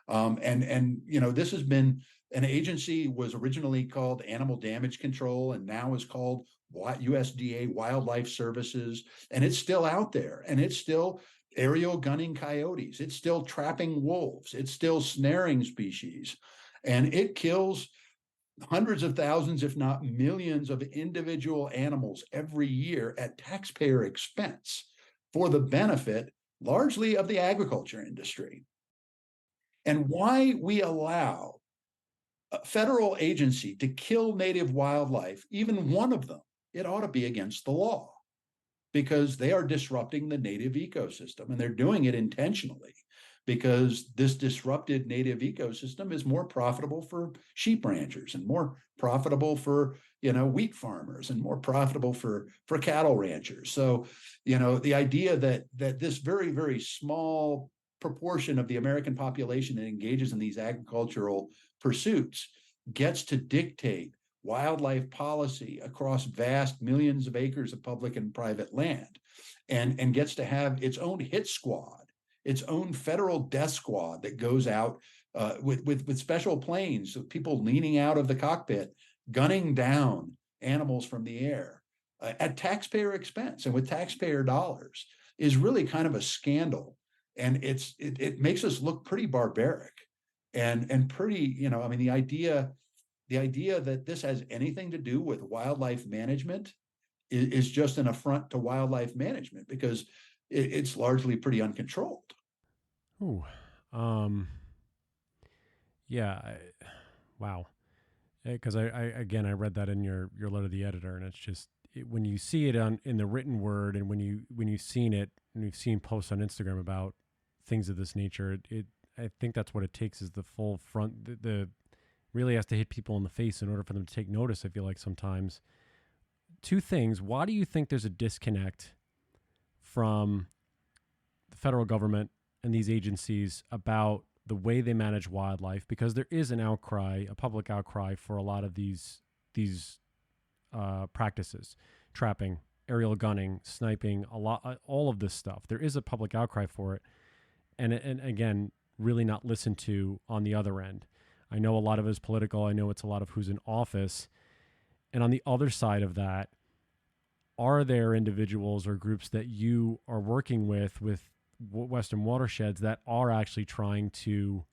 This has been an agency, was originally called Animal Damage Control and now is called USDA Wildlife Services. And it's still out there, and it's still aerial gunning coyotes. It's still trapping wolves. It's still snaring species. And it kills hundreds of thousands, if not millions, of individual animals every year at taxpayer expense for the benefit largely of the agriculture industry. And why we allow a federal agency to kill native wildlife, even one of them, it ought to be against the law, because they are disrupting the native ecosystem, and they're doing it intentionally, because this disrupted native ecosystem is more profitable for sheep ranchers and more profitable for wheat farmers and more profitable for cattle ranchers. So the idea that this very, very small proportion of the American population that engages in these agricultural pursuits gets to dictate wildlife policy across vast millions of acres of public and private land, and gets to have its own hit squad, its own federal death squad that goes out with special planes, with people leaning out of the cockpit, gunning down animals from the air at taxpayer expense and with taxpayer dollars, is really kind of a scandal. And it makes us look pretty barbaric and pretty, the idea that this has anything to do with wildlife management is just an affront to wildlife management, because it's largely pretty uncontrolled. Ooh, yeah, wow. Because I read that in your letter to the editor, and it's just when you see it in the written word, and when you've seen it, and you've seen posts on Instagram about things of this nature, I think that's what it takes, is the full front. The really has to hit people in the face in order for them to take notice, I feel like sometimes. Two things. Why do you think there's a disconnect from the federal government and these agencies about the way they manage wildlife? Because there is an outcry, a public outcry, for a lot of these practices, trapping, aerial gunning, sniping, all of this stuff. There is a public outcry for it, and again, really not listened to on the other end. I know a lot of it is political. I know it's a lot of who's in office. And on the other side of that, are there individuals or groups that you are working with Western Watersheds that are actually trying to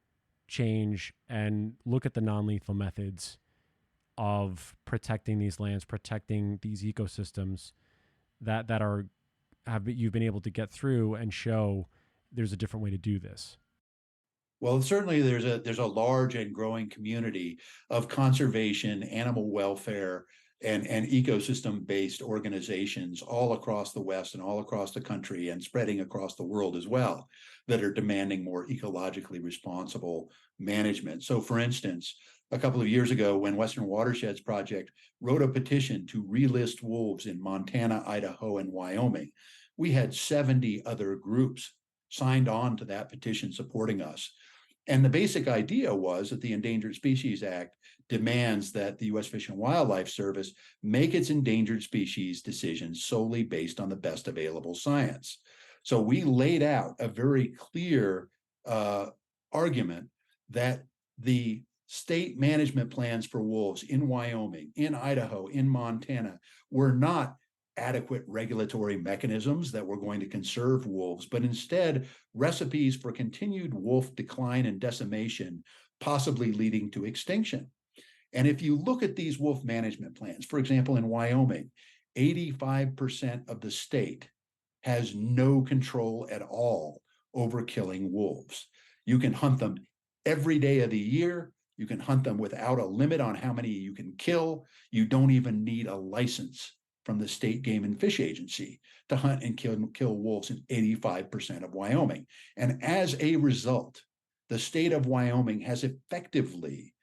change and look at the non-lethal methods of protecting these lands, protecting these ecosystems that are have you've been able to get through and show there's a different way to do this? Well, certainly there's a large and growing community of conservation, animal welfare, and ecosystem-based organizations all across the West and all across the country and spreading across the world as well that are demanding more ecologically responsible management. So, for instance, a couple of years ago, when Western Watersheds Project wrote a petition to relist wolves in Montana, Idaho, and Wyoming, we had 70 other groups signed on to that petition supporting us. And the basic idea was that the Endangered Species Act demands that the U.S. Fish and Wildlife Service make its endangered species decisions solely based on the best available science. So we laid out a very clear argument that the state management plans for wolves in Wyoming, in Idaho, in Montana were not adequate regulatory mechanisms that were going to conserve wolves, but instead recipes for continued wolf decline and decimation, possibly leading to extinction. And if you look at these wolf management plans, for example, in Wyoming, 85% of the state has no control at all over killing wolves. You can hunt them every day of the year. You can hunt them without a limit on how many you can kill. You don't even need a license from the State Game and Fish Agency to hunt and kill wolves in 85% of Wyoming. And as a result, the state of Wyoming has effectively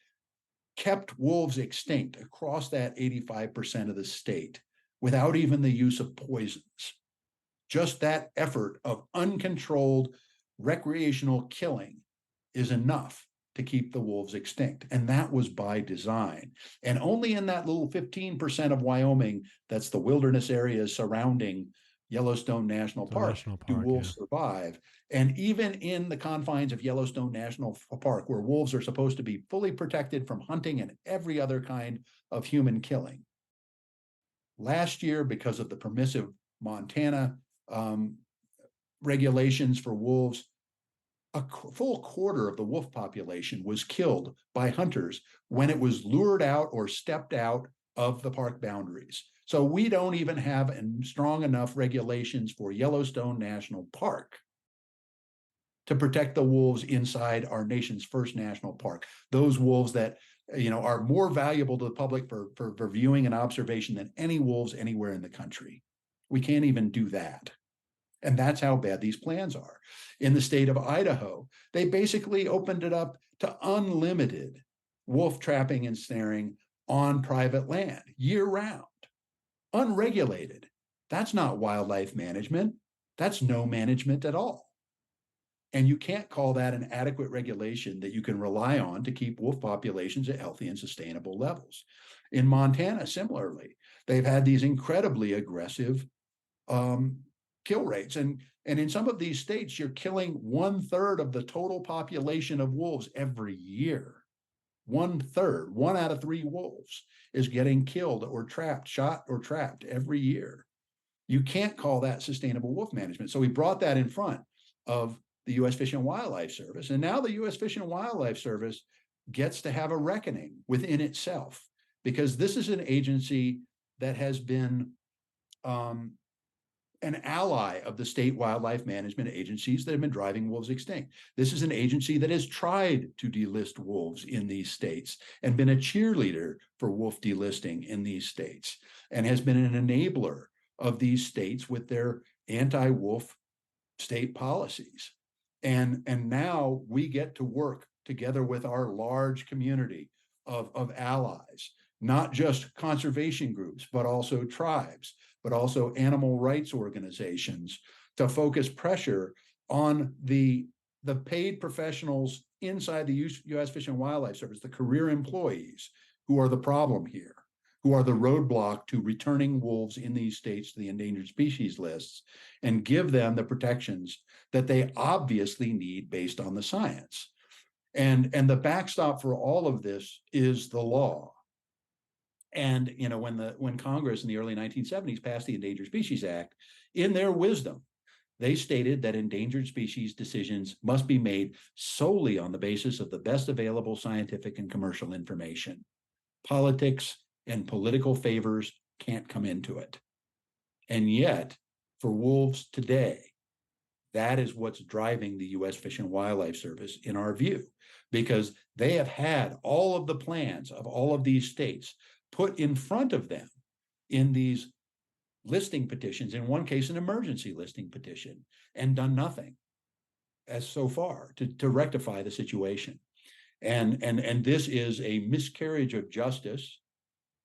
kept wolves extinct across that 85% of the state without even the use of poisons. Just that effort of uncontrolled recreational killing is enough to keep the wolves extinct. And that was by design. And only in that little 15% of Wyoming, that's the wilderness areas surrounding Yellowstone National Park, do wolves survive. And even in the confines of Yellowstone National Park, where wolves are supposed to be fully protected from hunting and every other kind of human killing, last year, because of the permissive Montana regulations for wolves, a full quarter of the wolf population was killed by hunters when it was lured out or stepped out of the park boundaries. So we don't even have strong enough regulations for Yellowstone National Park to protect the wolves inside our nation's first national park. Those wolves that are more valuable to the public for viewing and observation than any wolves anywhere in the country. We can't even do that. And that's how bad these plans are. In the state of Idaho, they basically opened it up to unlimited wolf trapping and snaring on private land year round, unregulated. That's not wildlife management. That's no management at all. And you can't call that an adequate regulation that you can rely on to keep wolf populations at healthy and sustainable levels. In Montana, similarly, they've had these incredibly aggressive kill rates. And in some of these states, you're killing 1/3 of the total population of wolves every year. 1/3, 1 out of 3 wolves is getting killed or trapped, shot or trapped every year. You can't call that sustainable wolf management. So we brought that in front of the U.S. Fish and Wildlife Service. And now the U.S. Fish and Wildlife Service gets to have a reckoning within itself, because this is an agency that has been an ally of the state wildlife management agencies that have been driving wolves extinct. This is an agency that has tried to delist wolves in these states and been a cheerleader for wolf delisting in these states, and has been an enabler of these states with their anti-wolf state policies. And now we get to work together with our large community of allies, not just conservation groups, but also tribes, but also animal rights organizations, to focus pressure on the paid professionals inside the U.S. Fish and Wildlife Service, the career employees who are the problem here, who are the roadblock to returning wolves in these states to the endangered species lists, and give them the protections that they obviously need based on the science. And the backstop for all of this is the law. And when Congress in the early 1970s passed the Endangered Species Act, in their wisdom, they stated that endangered species decisions must be made solely on the basis of the best available scientific and commercial information. Politics and political favors can't come into it. And yet, for wolves today, that is what's driving the U.S. Fish and Wildlife Service, in our view, because they have had all of the plans of all of these states put in front of them in these listing petitions, in one case, an emergency listing petition, and done nothing as so far to rectify the situation. And this is a miscarriage of justice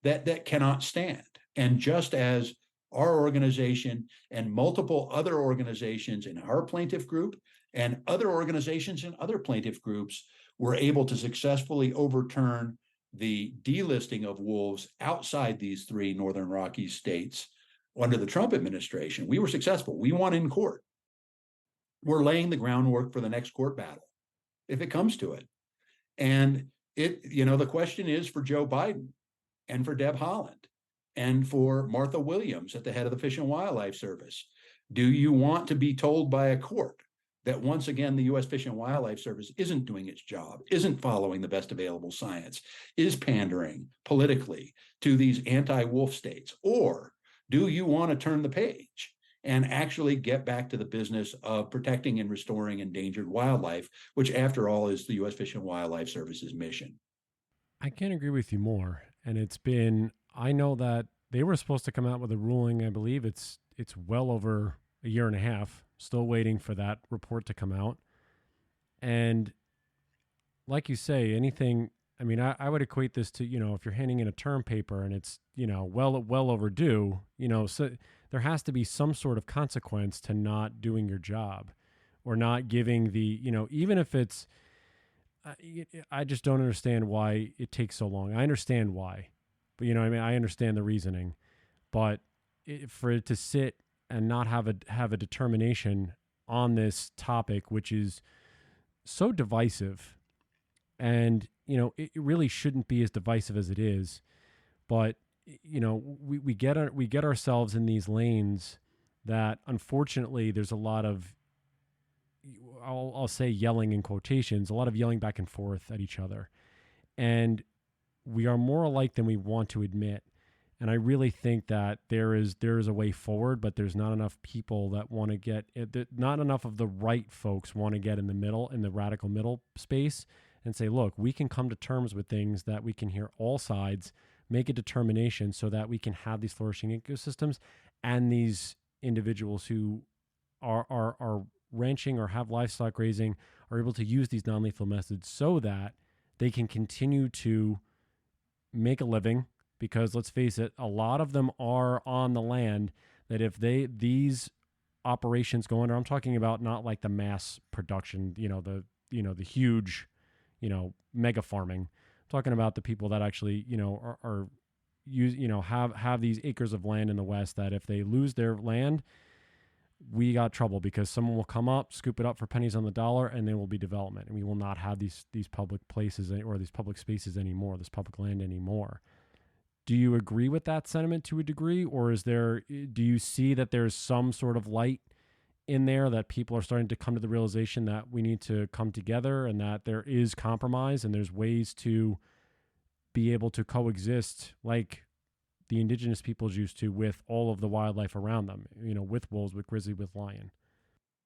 that cannot stand. And just as our organization and multiple other organizations in our plaintiff group and other organizations in other plaintiff groups were able to successfully overturn the delisting of wolves outside these three Northern Rockies states under the Trump administration, we were successful. We won in court. We're laying the groundwork for the next court battle, if it comes to it. And the question is for Joe Biden and for Deb Haaland and for Martha Williams at the head of the Fish and Wildlife Service. Do you want to be told by a court that once again the U.S. Fish and Wildlife Service isn't doing its job, isn't following the best available science, is pandering politically to these anti-wolf states? Or do you want to turn the page and actually get back to the business of protecting and restoring endangered wildlife, which after all is the U.S. Fish and Wildlife Service's mission? I can't agree with you more. And I know that they were supposed to come out with a ruling. I believe it's well over a year and a half, still waiting for that report to come out. And like you say, I would equate this to, if you're handing in a term paper and it's, well overdue, so there has to be some sort of consequence to not doing your job or not giving even if it's, I just don't understand why it takes so long. I understand why, but I understand the reasoning, but for it to sit and not have a determination on this topic, which is so divisive, and it really shouldn't be as divisive as it is, but we get ourselves in these lanes that unfortunately there's a lot of, I'll say yelling in quotations, a lot of yelling back and forth at each other. And we are more alike than we want to admit. And I really think that there is a way forward, but there's not enough people that want to get it. Not enough of the right folks want to get in the middle, in the radical middle space and say, look, we can come to terms with things that we can hear all sides, make a determination so that we can have these flourishing ecosystems and these individuals who are ranching or have livestock raising are able to use these non-lethal methods so that they can continue to make a living. Because let's face it, a lot of them are on the land that if these operations go under, I'm talking about not like the mass production, the huge, mega farming. I'm talking about the people that actually, are use, have these acres of land in the West that if they lose their land, we got trouble because someone will come up, scoop it up for pennies on the dollar, and there will be development. And we will not have these public places or these public spaces anymore, this public land anymore. Do you agree with that sentiment to a degree, or do you see that there's some sort of light in there that people are starting to come to the realization that we need to come together and that there is compromise and there's ways to be able to coexist like the indigenous peoples used to with all of the wildlife around them, with wolves, with grizzly, with lion?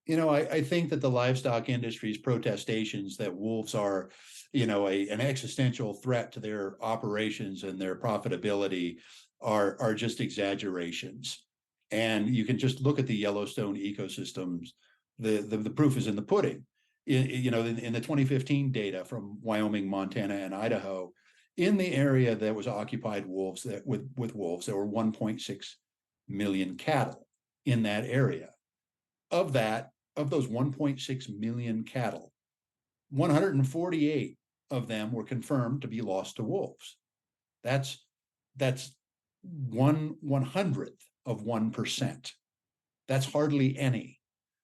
I think that the livestock industry's protestations that wolves are, an existential threat to their operations and their profitability are just exaggerations. And you can just look at the Yellowstone ecosystems. The proof is in the pudding. In the 2015 data from Wyoming, Montana, and Idaho, in the area that was occupied with wolves, there were 1.6 million cattle in that area. Of those 1.6 million cattle, 148 of them were confirmed to be lost to wolves. That's 1/100th of 1%. That's hardly any.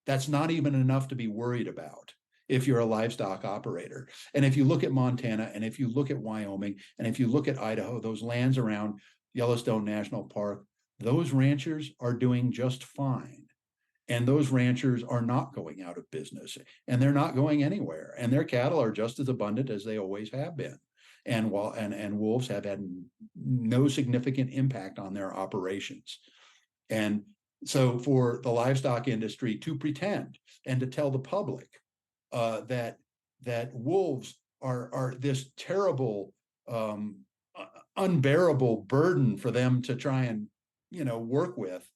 That's not even enough to be worried about. if you're a livestock operator. And if you look at Montana, and if you look at Wyoming, and if you look at Idaho, those lands around Yellowstone National Park, those ranchers are doing just fine. And those ranchers are not going out of business, and they're not going anywhere. And their cattle are just as abundant as they always have been. And wolves have had no significant impact on their operations. And so for the livestock industry to pretend and to tell the public that wolves are this terrible, unbearable burden for them to try and work with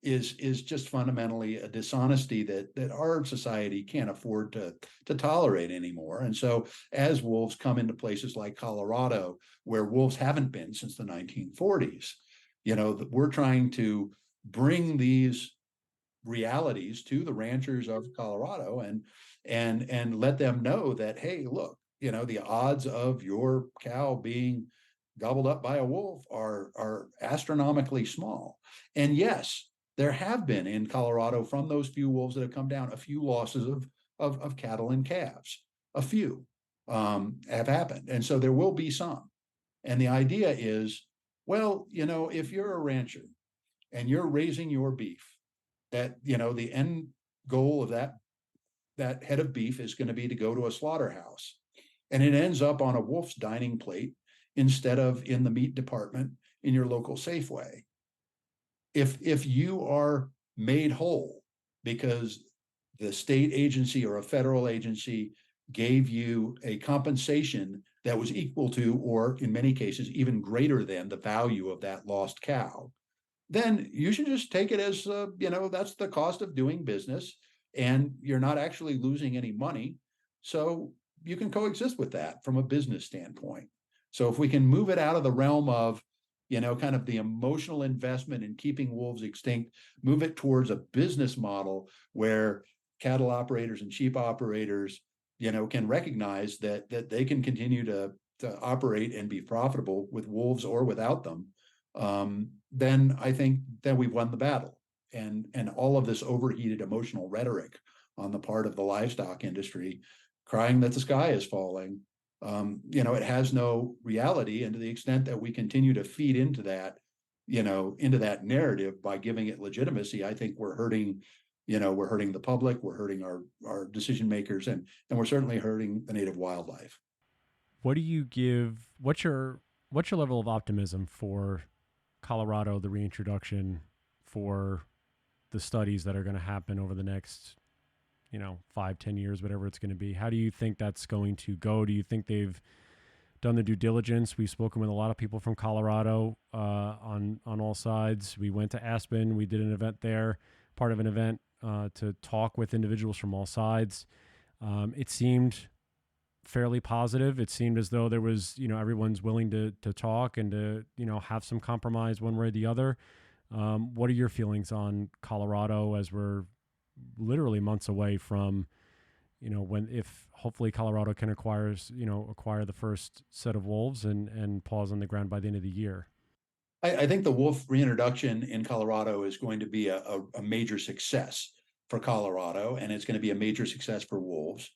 is just fundamentally a dishonesty that our society can't afford to tolerate anymore. And so as wolves come into places like Colorado, where wolves haven't been since the 1940s, we're trying to bring these realities to the ranchers of Colorado and let them know that, hey, look, the odds of your cow being gobbled up by a wolf are astronomically small. And yes, there have been in Colorado, from those few wolves that have come down, a few losses of cattle and calves. A few have happened. And so there will be some. And the idea is, well, if you're a rancher and you're raising your beef, that, the end goal of that head of beef is going to be to go to a slaughterhouse. And it ends up on a wolf's dining plate instead of in the meat department in your local Safeway. If you are made whole because the state agency or a federal agency gave you a compensation that was equal to, or in many cases, even greater than the value of that lost cow, then you should just take it as, that's the cost of doing business, and you're not actually losing any money. So you can coexist with that from a business standpoint. So if we can move it out of the realm of, kind of the emotional investment in keeping wolves extinct, move it towards a business model where cattle operators and sheep operators, can recognize that they can continue to operate and be profitable with wolves or without them, then I think that we've won the battle. And all of this overheated emotional rhetoric on the part of the livestock industry, crying that the sky is falling, it has no reality. And to the extent that we continue to feed into that, into that narrative by giving it legitimacy, I think we're hurting the public, we're hurting our decision makers, and we're certainly hurting the native wildlife. What do you give? What's your level of optimism for Colorado, the reintroduction, for the studies that are going to happen over the next 5-10 years, whatever it's going to be? How do you think that's going to go? Do you think they've done the due diligence? We've spoken with a lot of people from Colorado on all sides. We went to Aspen. We did an event there, part of an event to talk with individuals from all sides. It seemed fairly positive. It seemed as though there was, everyone's willing to talk and to, have some compromise one way or the other. What are your feelings on Colorado as we're literally months away from, if hopefully Colorado can acquire the first set of wolves and paws on the ground by the end of the year? I think the wolf reintroduction in Colorado is going to be a major success for Colorado, and it's going to be a major success for wolves.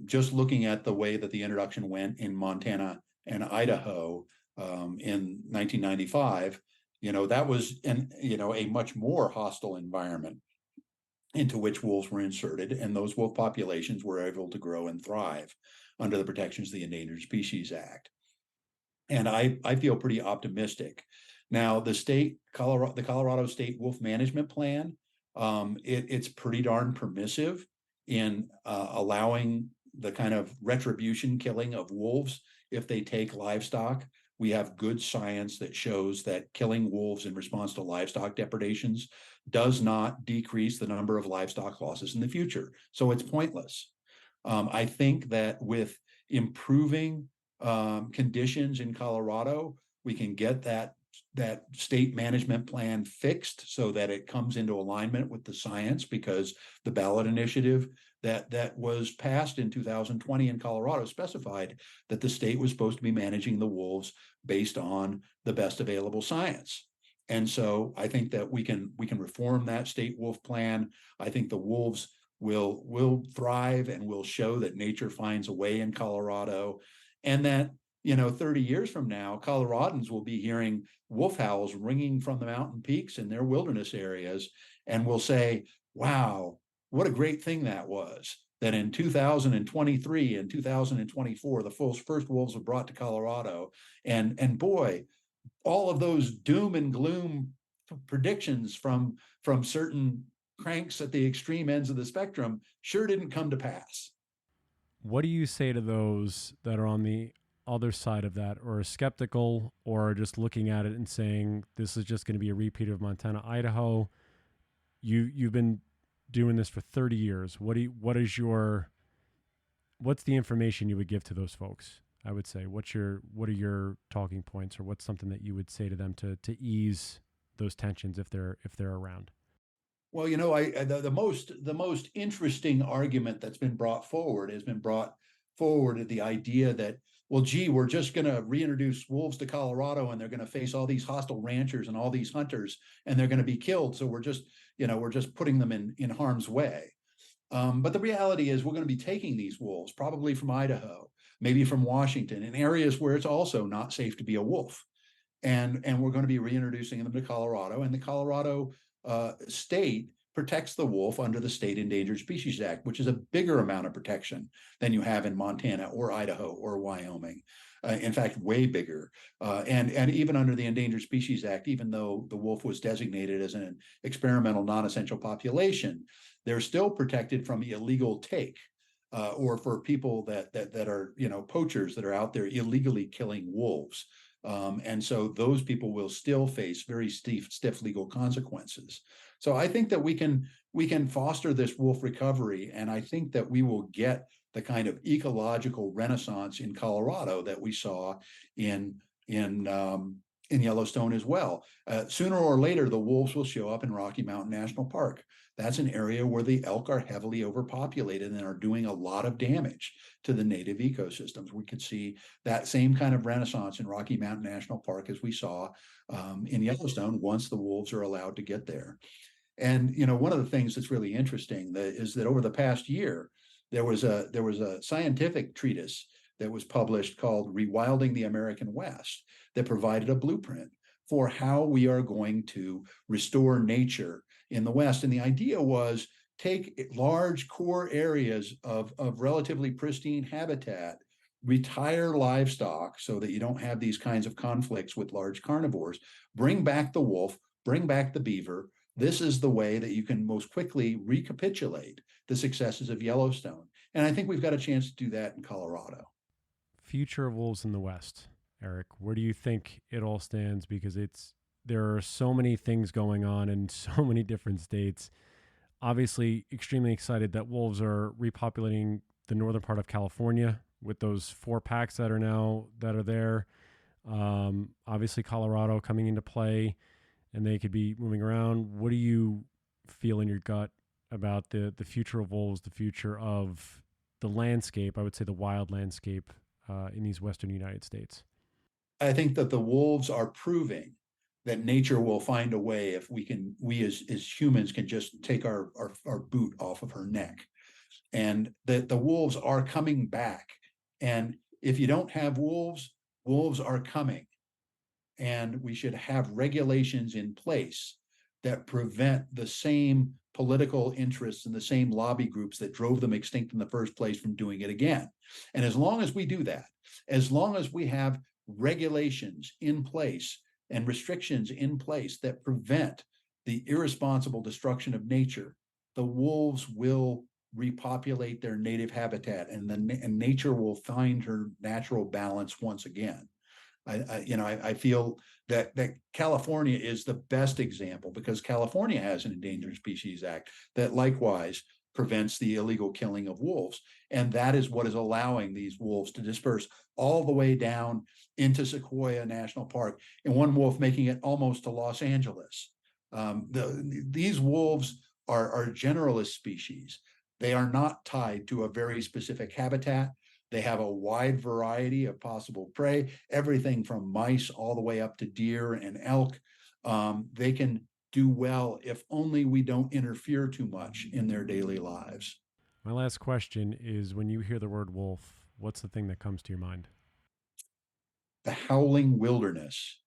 Just looking at the way that the introduction went in Montana and Idaho in 1995, that was a much more hostile environment into which wolves were inserted, and those wolf populations were able to grow and thrive under the protections of the Endangered Species Act. And I feel pretty optimistic. Now, the Colorado State Wolf Management Plan, it's pretty darn permissive in allowing the kind of retribution killing of wolves if they take livestock. We have good science that shows that killing wolves in response to livestock depredations does not decrease the number of livestock losses in the future. So it's pointless. I think that with improving conditions in Colorado, we can get that state management plan fixed so that it comes into alignment with the science, because the ballot initiative that was passed in 2020 in Colorado specified that the state was supposed to be managing the wolves based on the best available science. And so I think that we can reform that state wolf plan. I think the wolves will thrive and will show that nature finds a way in Colorado, and that 30 years from now, Coloradans will be hearing wolf howls ringing from the mountain peaks in their wilderness areas, and will say, "Wow, what a great thing that was." That in 2023 and 2024, the first wolves were brought to Colorado, and boy, all of those doom and gloom predictions from certain cranks at the extreme ends of the spectrum sure didn't come to pass. What do you say to those that are on the other side of that, or are skeptical, or are just looking at it and saying this is just going to be a repeat of Montana, Idaho? You've been doing this for 30 years. What's the information you would give to those folks? I would say, what are your talking points, or what's something that you would say to them to ease those tensions if they're around? Well, the most interesting argument that's been brought forward the idea that, well, gee, we're just going to reintroduce wolves to Colorado, and they're going to face all these hostile ranchers and all these hunters, and they're going to be killed. So we're just putting them in harm's way. But the reality is, we're going to be taking these wolves probably from Idaho, maybe from Washington, in areas where it's also not safe to be a wolf, and we're going to be reintroducing them to Colorado, and the Colorado state protects the wolf under the State Endangered Species Act, which is a bigger amount of protection than you have in Montana or Idaho or Wyoming. In fact, way bigger. And even under the Endangered Species Act, even though the wolf was designated as an experimental non-essential population, they're still protected from illegal take. Or for people that are poachers that are out there illegally killing wolves. And so those people will still face very stiff legal consequences. So I think that we can foster this wolf recovery, and I think that we will get the kind of ecological renaissance in Colorado that we saw in Yellowstone as well. Sooner or later, the wolves will show up in Rocky Mountain National Park. That's an area where the elk are heavily overpopulated and are doing a lot of damage to the native ecosystems. We could see that same kind of renaissance in Rocky Mountain National Park as we saw in Yellowstone once the wolves are allowed to get there. And one of the things that's really interesting is that over the past year, there was a scientific treatise that was published called Rewilding the American West that provided a blueprint for how we are going to restore nature in the West. And the idea was, take large core areas of relatively pristine habitat, retire livestock so that you don't have these kinds of conflicts with large carnivores, bring back the wolf, bring back the beaver. This is the way that you can most quickly recapitulate the successes of Yellowstone. And I think we've got a chance to do that in Colorado. Future of wolves in the West, Erik. Where do you think it all stands? Because there are so many things going on in so many different states. Obviously, extremely excited that wolves are repopulating the northern part of California with those 4 packs that are there. Obviously, Colorado coming into play, and they could be moving around. What do you feel in your gut about the future of wolves, the future of the landscape? I would say the wild landscape in these Western United States. I think that the wolves are proving that nature will find a way if we as humans can just take our boot off of her neck, and that the wolves are coming back. And if you don't have wolves, wolves are coming, and we should have regulations in place that prevent the same political interests and the same lobby groups that drove them extinct in the first place from doing it again. And as long as we do that, as long as we have regulations in place and restrictions in place that prevent the irresponsible destruction of nature, the wolves will repopulate their native habitat, and nature will find her natural balance once again. I feel that California is the best example, because California has an Endangered Species Act that likewise prevents the illegal killing of wolves. And that is what is allowing these wolves to disperse all the way down into Sequoia National Park, and one wolf making it almost to Los Angeles. These wolves are generalist species. They are not tied to a very specific habitat. They have a wide variety of possible prey, everything from mice all the way up to deer and elk. They can do well if only we don't interfere too much in their daily lives. My last question is, when you hear the word wolf, what's the thing that comes to your mind? The howling wilderness,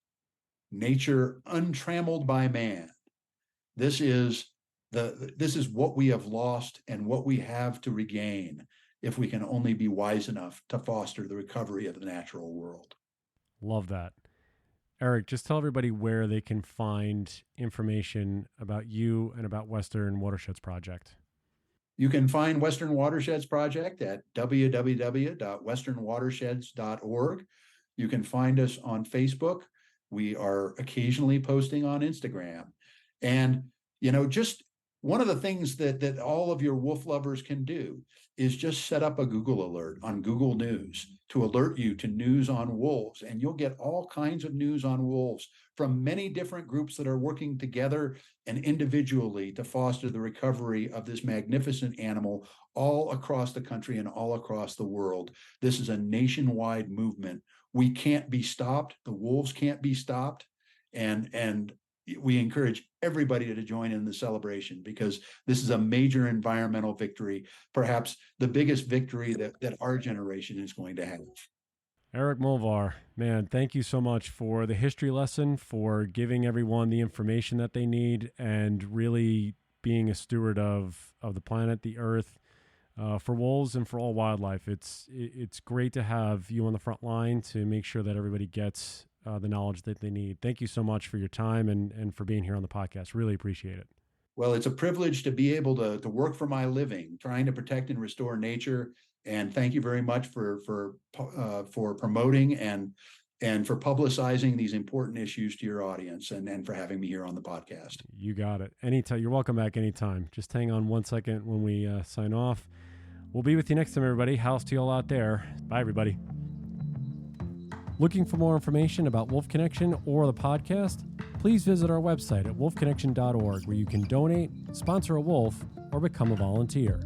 nature untrammeled by man. This is what we have lost and what we have to regain if we can only be wise enough to foster the recovery of the natural world. Love that. Erik, just tell everybody where they can find information about you and about Western Watersheds Project. You can find Western Watersheds Project at www.westernwatersheds.org. You can find us on Facebook. We are occasionally posting on Instagram. And, just one of the things that all of your wolf lovers can do is just set up a Google alert on Google News to alert you to news on wolves. And you'll get all kinds of news on wolves from many different groups that are working together and individually to foster the recovery of this magnificent animal all across the country and all across the world. This is a nationwide movement. We can't be stopped. The wolves can't be stopped. And we encourage everybody to join in the celebration, because this is a major environmental victory, perhaps the biggest victory that our generation is going to have. Erik Molvar, man, thank you so much for the history lesson, for giving everyone the information that they need, and really being a steward of the planet, the earth, for wolves and for all wildlife. It's great to have you on the front line to make sure that everybody gets the knowledge that they need. Thank you so much for your time and for being here on the podcast. Really appreciate it. Well, it's a privilege to be able to work for my living, trying to protect and restore nature. And thank you very much for promoting and for publicizing these important issues to your audience, and for having me here on the podcast. You got it. Anytime. You're welcome back anytime. Just hang on 1 second when we sign off. We'll be with you next time, everybody. House to you all out there. Bye, everybody. Looking for more information about Wolf Connection or the podcast? Please visit our website at wolfconnection.org, where you can donate, sponsor a wolf, or become a volunteer.